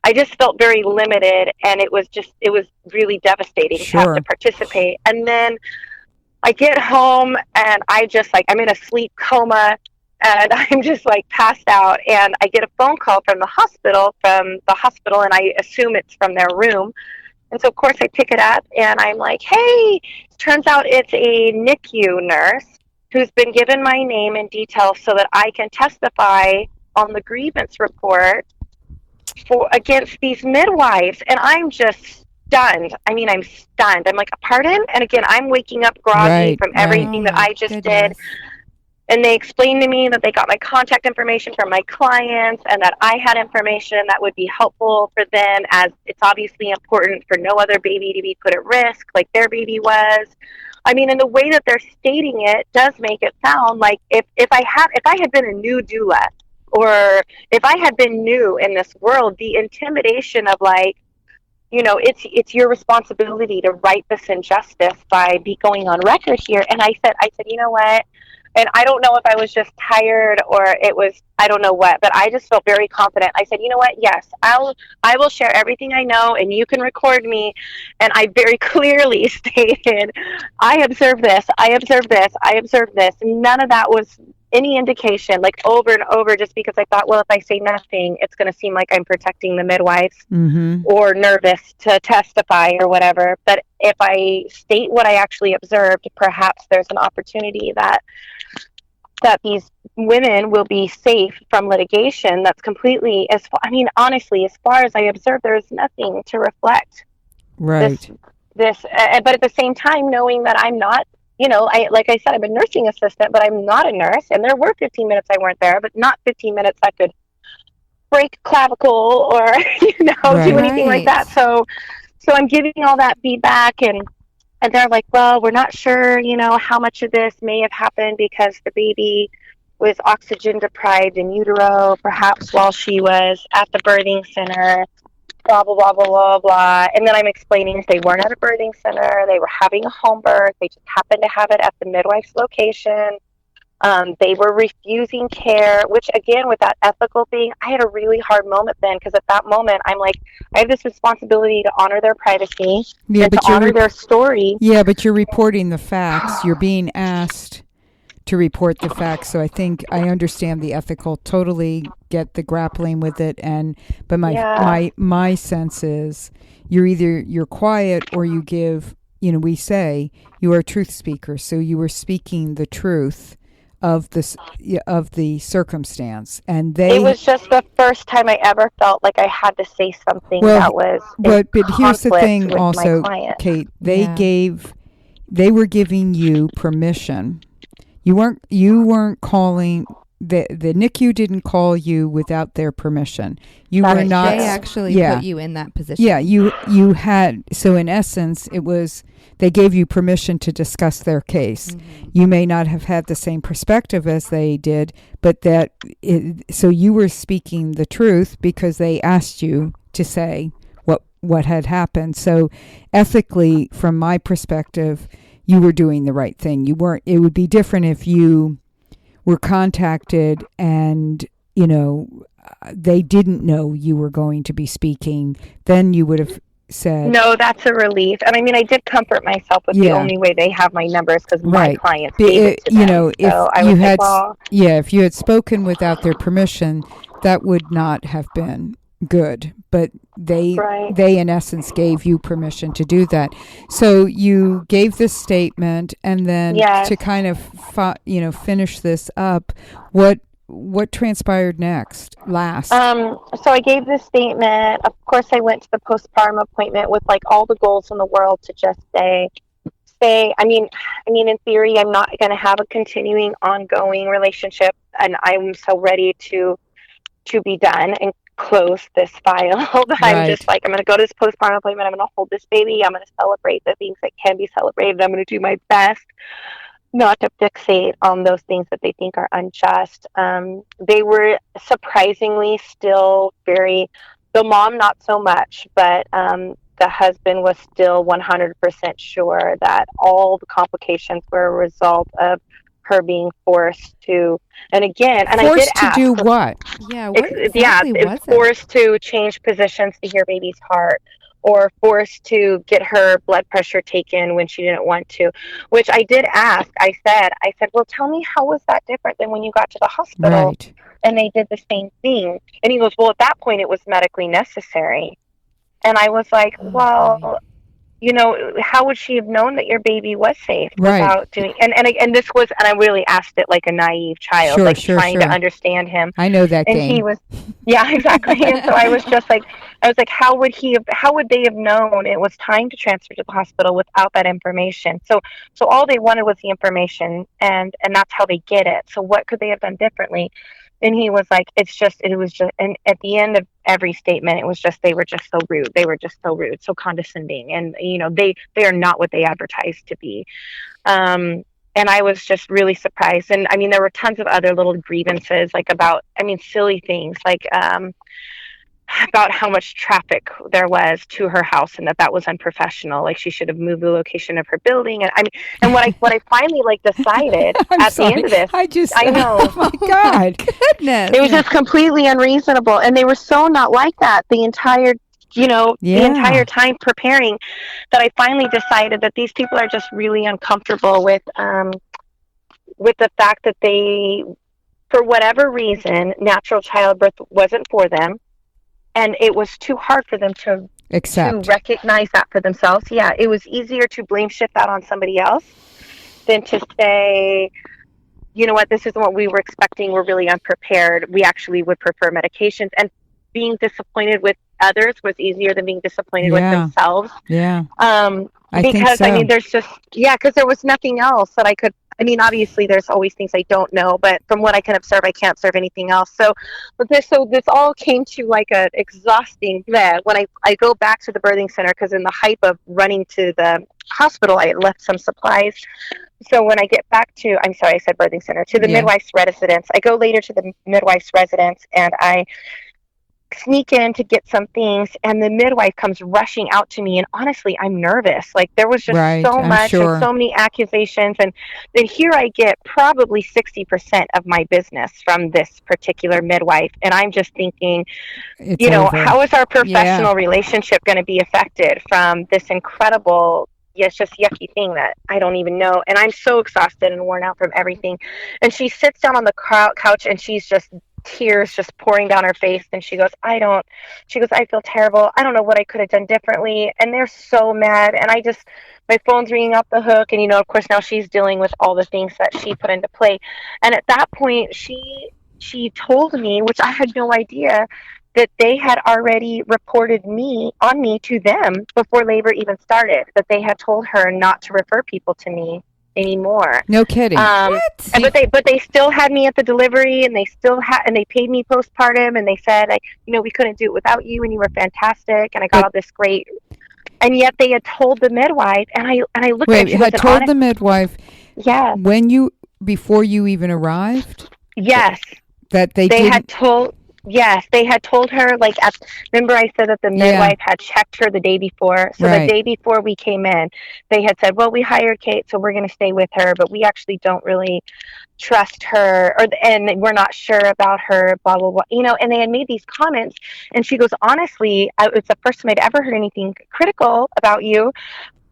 I just felt very limited, and it was really devastating to have to participate. And then I get home, and I'm in a sleep coma, and I'm just like passed out, and I get a phone call from the hospital, and I assume it's from their room. And so, of course, I pick it up, and I'm like, hey, turns out it's a NICU nurse who's been given my name and details so that I can testify on the grievance report against these midwives. And I'm just stunned. I mean, I'm stunned. I'm like, pardon? And again, I'm waking up groggy from everything that I just did. And they explained to me that they got my contact information from my clients and that I had information that would be helpful for them, as it's obviously important for no other baby to be put at risk like their baby was. I mean, and the way that they're stating it does make it sound like if I had been a new doula, or if I had been new in this world, the intimidation of like, it's your responsibility to right this injustice by going on record here. And I said, you know what? And I don't know if I was just tired or it was, I don't know what, but I just felt very confident. I said, you know what? Yes, I will share everything I know, and you can record me. And I very clearly stated, I observed this, I observed this, I observed this. None of that was any indication, like over and over, just because I thought, well, if I say nothing, it's going to seem like I'm protecting the midwives or nervous to testify or whatever. But if I state what I actually observed, perhaps there's an opportunity that these women will be safe from litigation. That's completely, honestly, as far as I observed, there's nothing to reflect this, but at the same time, knowing that I'm not, like I said, I'm a nursing assistant, but I'm not a nurse. And there were 15 minutes I weren't there, but not 15 minutes I could break clavicle or, do anything like that. So I'm giving all that feedback, and they're like, well, we're not sure, how much of this may have happened because the baby was oxygen deprived in utero, perhaps while she was at the birthing center, blah, blah, blah, blah, blah, blah. And then I'm explaining they weren't at a birthing center. They were having a home birth. They just happened to have it at the midwife's location. They were refusing care, which again, with that ethical thing, I had a really hard moment then, because at that moment, I'm like, I have this responsibility to honor their privacy and to honor their story. Yeah, but you're reporting the facts. You're being asked to report the facts. So I think I understand the ethical, totally get the grappling with it. But my sense is you're quiet or you give we say you are a truth speaker, so you were speaking the truth of the circumstance, and it was just the first time I ever felt like I had to say something that was but here's the thing with also, my client. Kate, they were giving you permission. You weren't calling. The NICU didn't call you without their permission. You were not. They actually put you in that position. Yeah, you had. So in essence, it was they gave you permission to discuss their case. Mm-hmm. You may not have had the same perspective as they did, but so you were speaking the truth because they asked you to say what had happened. So ethically, from my perspective, you were doing the right thing. You weren't. It would be different if you were contacted and, they didn't know you were going to be speaking. Then you would have said... No, that's a relief. And I mean, I did comfort myself with the only way they have my numbers because my clients gave it to them. If you had spoken without their permission, that would not have been good. But they in essence gave you permission to do that. So you gave this statement, and then to kind of finish this up, what transpired last? So I gave this statement. Of course, I went to the postpartum appointment with like all the goals in the world to just say. I mean, in theory, I'm not going to have a continuing, ongoing relationship, and I'm so ready to be done and close this file. I'm just like, I'm going to go to this postpartum appointment. I'm going to hold this baby. I'm going to celebrate the things that can be celebrated. I'm going to do my best not to fixate on those things that they think are unjust. They were surprisingly still the mom not so much, but the husband was still 100% sure that all the complications were a result of her being forced to, and again, and I did ask. Forced to do what? Yeah, what exactly was it? Forced to change positions to hear baby's heart, or forced to get her blood pressure taken when she didn't want to, which I did ask. I said, well, tell me, how was that different than when you got to the hospital? Right. And they did the same thing. And he goes, well, at that point it was medically necessary. And I was like, well, how would she have known that your baby was safe without doing? And this was, and I really asked it like a naive child, trying to understand him. I know that game. And he was, yeah, exactly. And so I was like, how would they have known it was time to transfer to the hospital without that information? So all they wanted was the information, and that's how they get it. So what could they have done differently? And he was like, and at the end of every statement, it was just, they were just so rude. They were just so rude, so condescending. And, they are not what they advertised to be. And I was just really surprised. And I mean, there were tons of other little grievances, silly things, about how much traffic there was to her house, and that was unprofessional. Like, she should have moved the location of her building. And what I finally decided at the end of this, I know, oh my God, goodness, it was just completely unreasonable, and they were so not like that the entire time preparing, that I finally decided that these people are just really uncomfortable with the fact that they, for whatever reason, natural childbirth wasn't for them. And it was too hard for them to recognize that for themselves. Yeah, it was easier to blame shift that on somebody else than to say, you know what, this isn't what we were expecting. We're really unprepared. We actually would prefer medications. And being disappointed with others was easier than being disappointed with themselves. Yeah. Because there's just, because there was nothing else that I could. Obviously there's always things I don't know, but from what I can observe, I can't observe anything else. So this all came to like a exhausting when I go back to the birthing center, because in the hype of running to the hospital, I had left some supplies. So when I get back to, I'm sorry, I said birthing center, to the midwife's residence, I go later to the midwife's residence, and I sneak in to get some things, and the midwife comes rushing out to me, and honestly, I'm nervous. Like, there was just so much, and so many accusations, and then here I get probably 60% of my business from this particular midwife, and I'm just thinking, how is our professional relationship going to be affected from this incredible, it's just yucky thing that I don't even know. And I'm so exhausted and worn out from everything. And she sits down on the couch, and she's just tears just pouring down her face, and she goes, I feel terrible. I don't know what I could have done differently. And they're so mad. And my phone's ringing off the hook. And, of course, now she's dealing with all the things that she put into play. And at that point, she told me, which I had no idea, that they had already reported me to them before labor even started, that they had told her not to refer people to me anymore. No kidding. What? But they still had me at the delivery, and they paid me postpartum, and they said, we couldn't do it without you, and you were fantastic, and I got all this great. And yet they had told the midwife, and I looked at it. Wait, had told the midwife? Yeah. Before you even arrived? Yes. That they had told. Yes, they had told her, remember I said that the midwife had checked her the day before. So the day before we came in, they had said, well, we hired Kate, so we're going to stay with her, but we actually don't really trust her, and we're not sure about her, blah, blah, blah, and they had made these comments. And she goes, honestly, it's the first time I'd ever heard anything critical about you.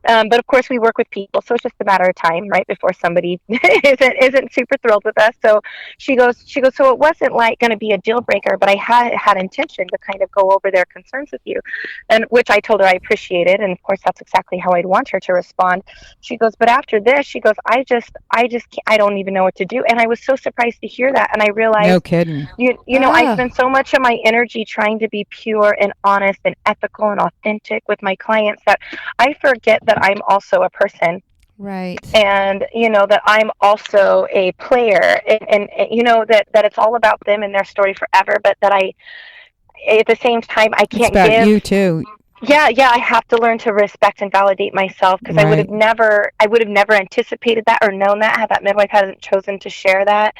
But of course, we work with people, so it's just a matter of time, right, before somebody isn't super thrilled with us. So she goes. So it wasn't going to be a deal breaker, but I had intention to kind of go over their concerns with you, and which I told her I appreciated, and of course that's exactly how I'd want her to respond. She goes, but after this, she goes, I don't even know what to do, and I was so surprised to hear that, and I realized, no kidding, I spend so much of my energy trying to be pure and honest and ethical and authentic with my clients that I forget that I'm also a person. Right. And, that I'm also a player, and that it's all about them and their story forever, but that at the same time, I can't give. It's about you too. Yeah, I have to learn to respect and validate myself, because I would have never anticipated that or known that had that midwife hadn't chosen to share that.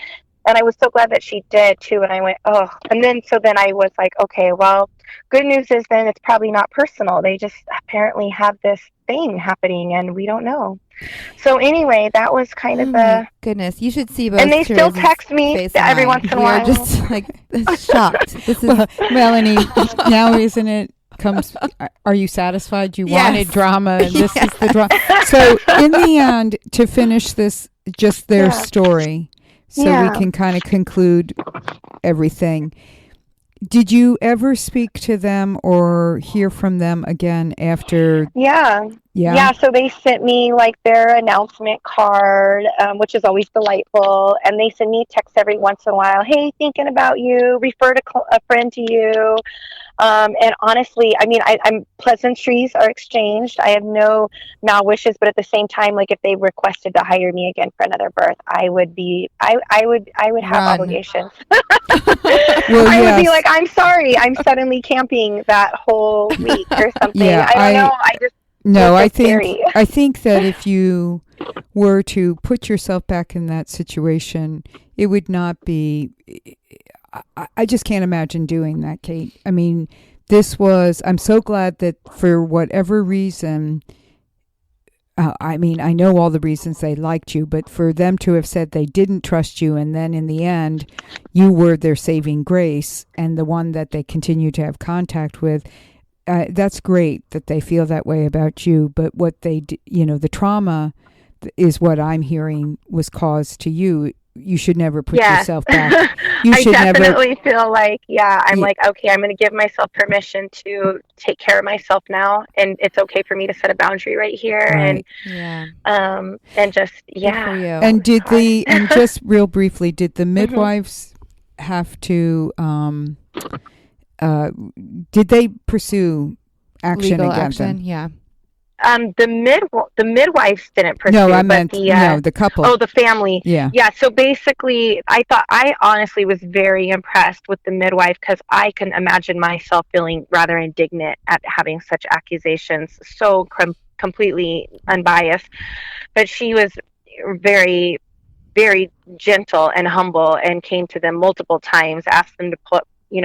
And I was so glad that she did too. And I went, oh, and then I was like, okay, well, good news is then it's probably not personal. They just apparently have this thing happening and we don't know. So anyway, that was kind of the goodness. You should see both. And they still text me every once in a while. We're just shocked. This is Melanie, now isn't it? Are you satisfied? You wanted drama, and this is the drama. So in the end, to finish this, just their story. So we can kind of conclude everything. Did you ever speak to them or hear from them again after? Yeah. So they sent me their announcement card, which is always delightful. And they send me texts every once in a while. Hey, thinking about you, referred a friend to you. And honestly, I'm pleasantries are exchanged. I have no mal wishes, but at the same time, if they requested to hire me again for another birth, I would have obligations. Well, I would be like, I'm sorry, I'm suddenly camping that whole week or something. Yeah, I don't know. I think that if you were to put yourself back in that situation, it would not be. I just can't imagine doing that, Kate. I'm so glad that for whatever reason, I know all the reasons they liked you, but for them to have said they didn't trust you, and then in the end, you were their saving grace and the one that they continue to have contact with, that's great that they feel that way about you. But what they, the trauma is what I'm hearing was caused to you. You should never put yourself back. I definitely feel like, I'm okay, I'm going to give myself permission to take care of myself now. And it's okay for me to set a boundary right here. Right. And just, And and just real briefly, did the midwives have to, did they pursue action against them? Yeah. The midwives didn't pursue. No, I meant the couple. Oh, the family. Yeah. So basically, I honestly was very impressed with the midwife, because I can imagine myself feeling rather indignant at having such accusations, so completely unbiased. But she was very, very gentle and humble, and came to them multiple times, asked them to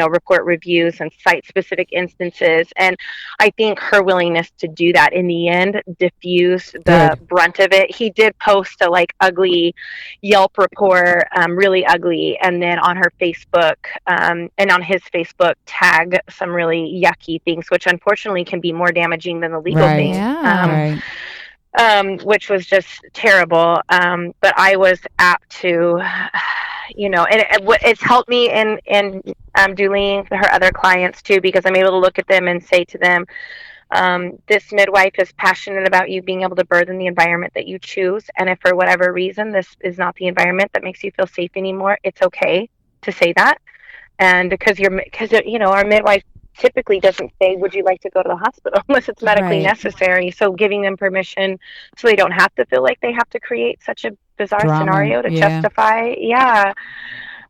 report reviews and cite specific instances. And I think her willingness to do that in the end diffused the brunt of it. He did post a ugly Yelp report, really ugly. And then on her Facebook, and on his Facebook, tag some really yucky things, which unfortunately can be more damaging than the legal things. Which was just terrible. But I was apt to, it's helped me in doing her other clients too, because I'm able to look at them and say to them, this midwife is passionate about you being able to birth in the environment that you choose. And if for whatever reason this is not the environment that makes you feel safe anymore, it's okay to say that. And because our midwife typically doesn't say, would you like to go to the hospital, unless it's medically necessary. So giving them permission so they don't have to feel like they have to create such a bizarre scenario to justify. Yeah.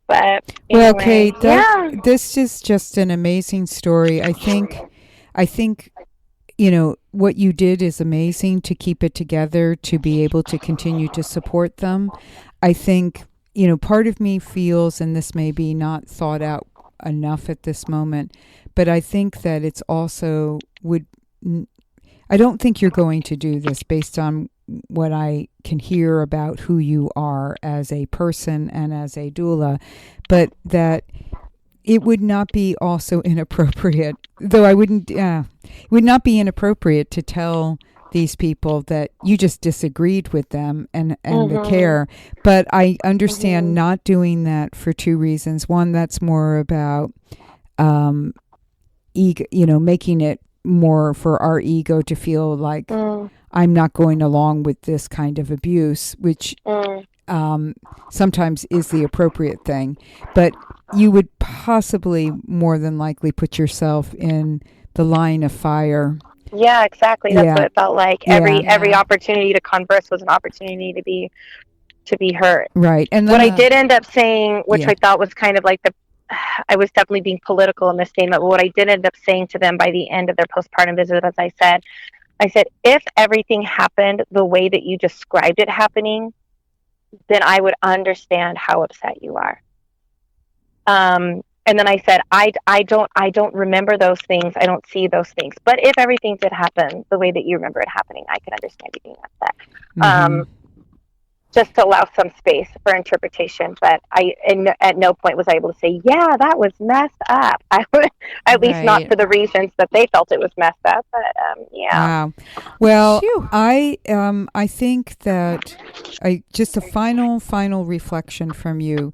But well, anyway, Kate, this is just an amazing story. I think what you did is amazing to keep it together, to be able to continue to support them. I think, part of me feels, and this may be not thought out enough at this moment, but I think that it's also I don't think you're going to do this based on what I can hear about who you are as a person and as a doula, but that it would not be also inappropriate, though I wouldn't, it would not be inappropriate to tell these people that you just disagreed with them and the care. But I understand not doing that for two reasons. One, that's more about ego, making it more for our ego to feel like I'm not going along with this kind of abuse, which sometimes is the appropriate thing. But you would possibly more than likely put yourself in the line of fire. Yeah, exactly. That's what it felt like. Every opportunity to converse was an opportunity to be hurt. Right. And what I did end up saying, which I thought was kind of like I was definitely being political in this statement, but what I did end up saying to them by the end of their postpartum visit, as I said, if everything happened the way that you described it happening, then I would understand how upset you are. And then I said, I don't remember those things. I don't see those things. But if everything did happen the way that you remember it happening, I can understand you being upset. Just to allow some space for interpretation. But at no point was I able to say, yeah, that was messed up. I would, at least not for the reasons that they felt it was messed up. But yeah. Wow. Well, I think that just a final reflection from you.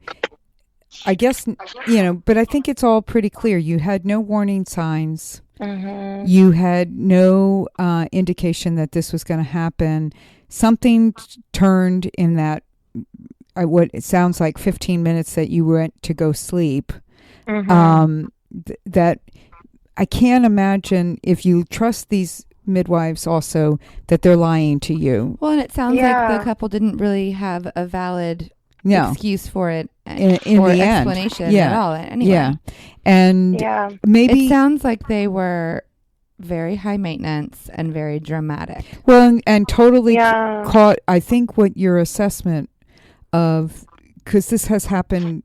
I guess, but I think it's all pretty clear. You had no warning signs. You had no indication that this was going to happen. Something turned in that, what it sounds like 15 minutes that you went to go sleep. That I can't imagine, if you trust these midwives also, that they're lying to you. Well, and it sounds like the couple didn't really have a valid excuse for it in or the explanation end. at all. Anyway. Yeah. And maybe it sounds like they were very high maintenance and very dramatic. Well, and totally caught, I think, what your assessment of, because this has happened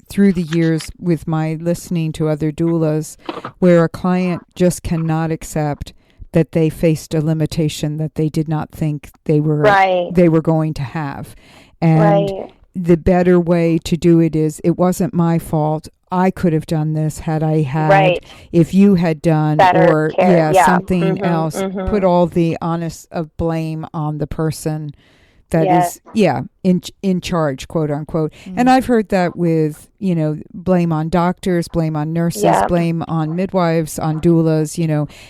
through the years with my listening to other doulas, where a client just cannot accept that they faced a limitation that they did not think they were going to have. And the better way to do it is, it wasn't my fault. I could have done this had I had, if you had done, or something else. Put all the onus of blame on the person that is in charge, quote unquote. And I've heard that with, blame on doctors, blame on nurses, blame on midwives, on doulas,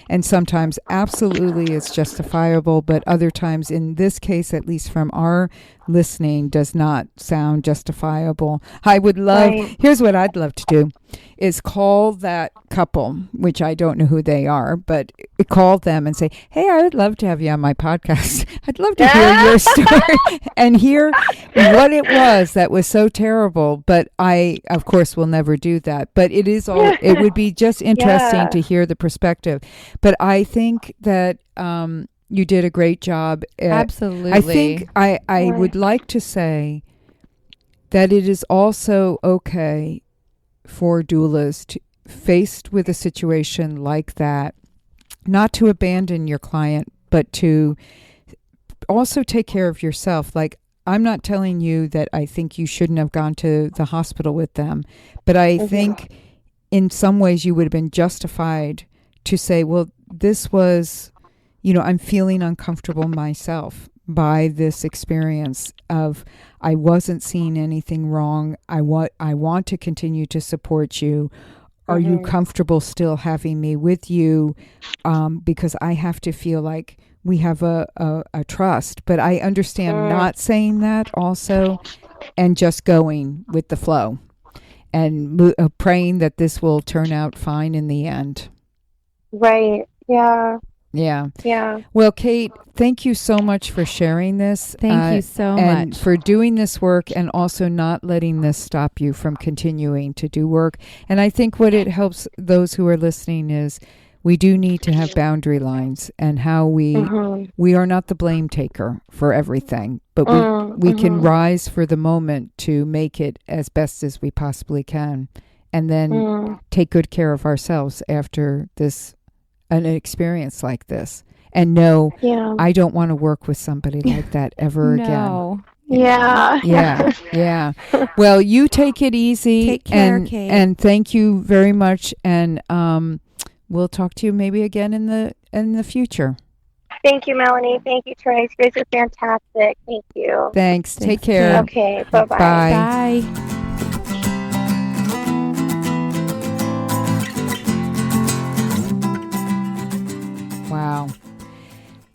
and sometimes absolutely it's justifiable, but other times, in this case, at least from our listening, does not sound justifiable. I would love, here's what I'd love to do, is call that couple, which I don't know who they are, but call them and say, hey, I would love to have you on my podcast. I'd love to hear your story and hear what it was that was so terrible. But I, of course, will never do that. But it is all, it would be just interesting to hear the perspective. But I think that you did a great job. Absolutely. I think I would like to say that it is also okay for doulas, to, faced with a situation like that, not to abandon your client, but to also take care of yourself. Like, I'm not telling you that I think you shouldn't have gone to the hospital with them, but I think in some ways you would have been justified to say, well, this was, I'm feeling uncomfortable myself, by this experience of, I wasn't seeing anything wrong. I want to continue to support you. Are you comfortable still having me with you? Because I have to feel like we have a trust. But I understand not saying that also, and just going with the flow and praying that this will turn out fine in the end. Right. Yeah. Yeah. Yeah. Well, Kate, thank you so much for sharing this. Thank you so and much. for doing this work, and also not letting this stop you from continuing to do work. And I think what it helps those who are listening is we do need to have boundary lines, and how we are not the blame taker for everything, but we can rise for the moment to make it as best as we possibly can, and then take good care of ourselves after an experience like this. And no, I don't want to work with somebody like that ever again. Yeah. Yeah. Well, you take it easy. Take care, Kate. And thank you very much. And we'll talk to you maybe again in the future. Thank you, Melanie. Thank you, Trace. This is fantastic. Thank you. Thanks. Take care. Okay. Bye-bye. Bye. Wow.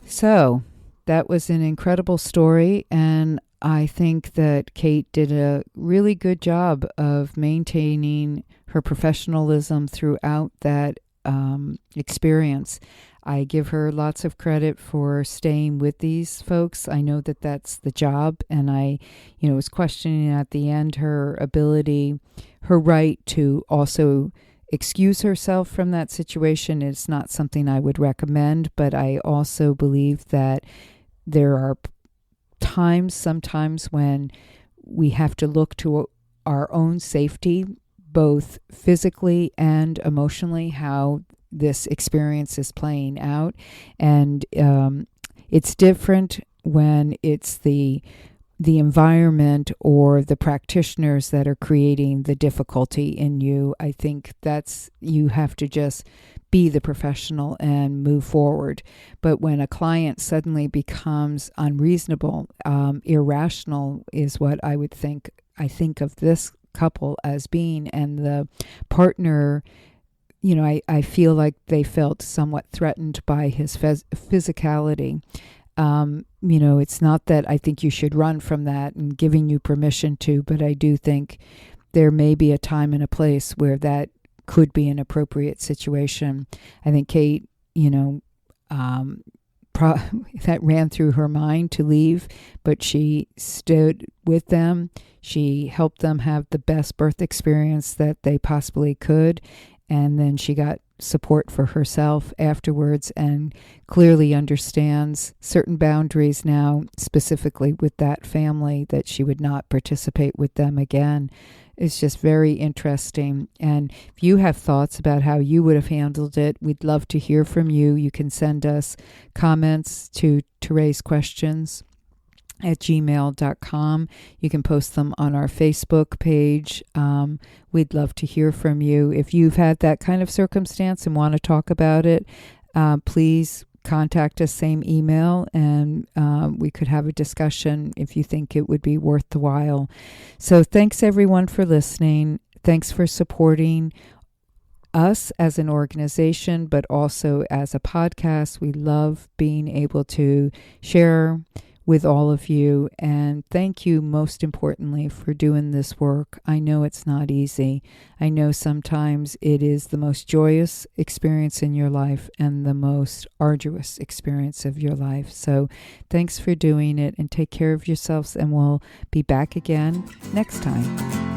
So that was an incredible story, and I think that Kate did a really good job of maintaining her professionalism throughout that experience. I give her lots of credit for staying with these folks. I know that that's the job, and I, was questioning at the end her ability, her right to also excuse herself from that situation. It's not something I would recommend, but I also believe that there are sometimes when we have to look to our own safety, both physically and emotionally, how this experience is playing out. And it's different when it's the environment or the practitioners that are creating the difficulty in you. I think you have to just be the professional and move forward. But when a client suddenly becomes unreasonable, irrational is what I think of this couple as being, and the partner, I feel like they felt somewhat threatened by his physicality. It's not that I think you should run from that and giving you permission to, but I do think there may be a time and a place where that could be an appropriate situation. I think Kate, that ran through her mind to leave, but she stood with them. She helped them have the best birth experience that they possibly could. And then she got support for herself afterwards, and clearly understands certain boundaries now, specifically with that family, that she would not participate with them again. It's just very interesting. And if you have thoughts about how you would have handled it, we'd love to hear from you. You can send us comments to ToRAISE Questions at gmail.com. You can post them on our Facebook page. We'd love to hear from you. If you've had that kind of circumstance and want to talk about it, please contact us, same email, and we could have a discussion if you think it would be worth the while. So thanks everyone for listening. Thanks for supporting us as an organization, but also as a podcast. We love being able to share with all of you, and thank you most importantly for doing this work. I know it's not easy. I know sometimes it is the most joyous experience in your life and the most arduous experience of your life. So thanks for doing it, and take care of yourselves, and we'll be back again next time.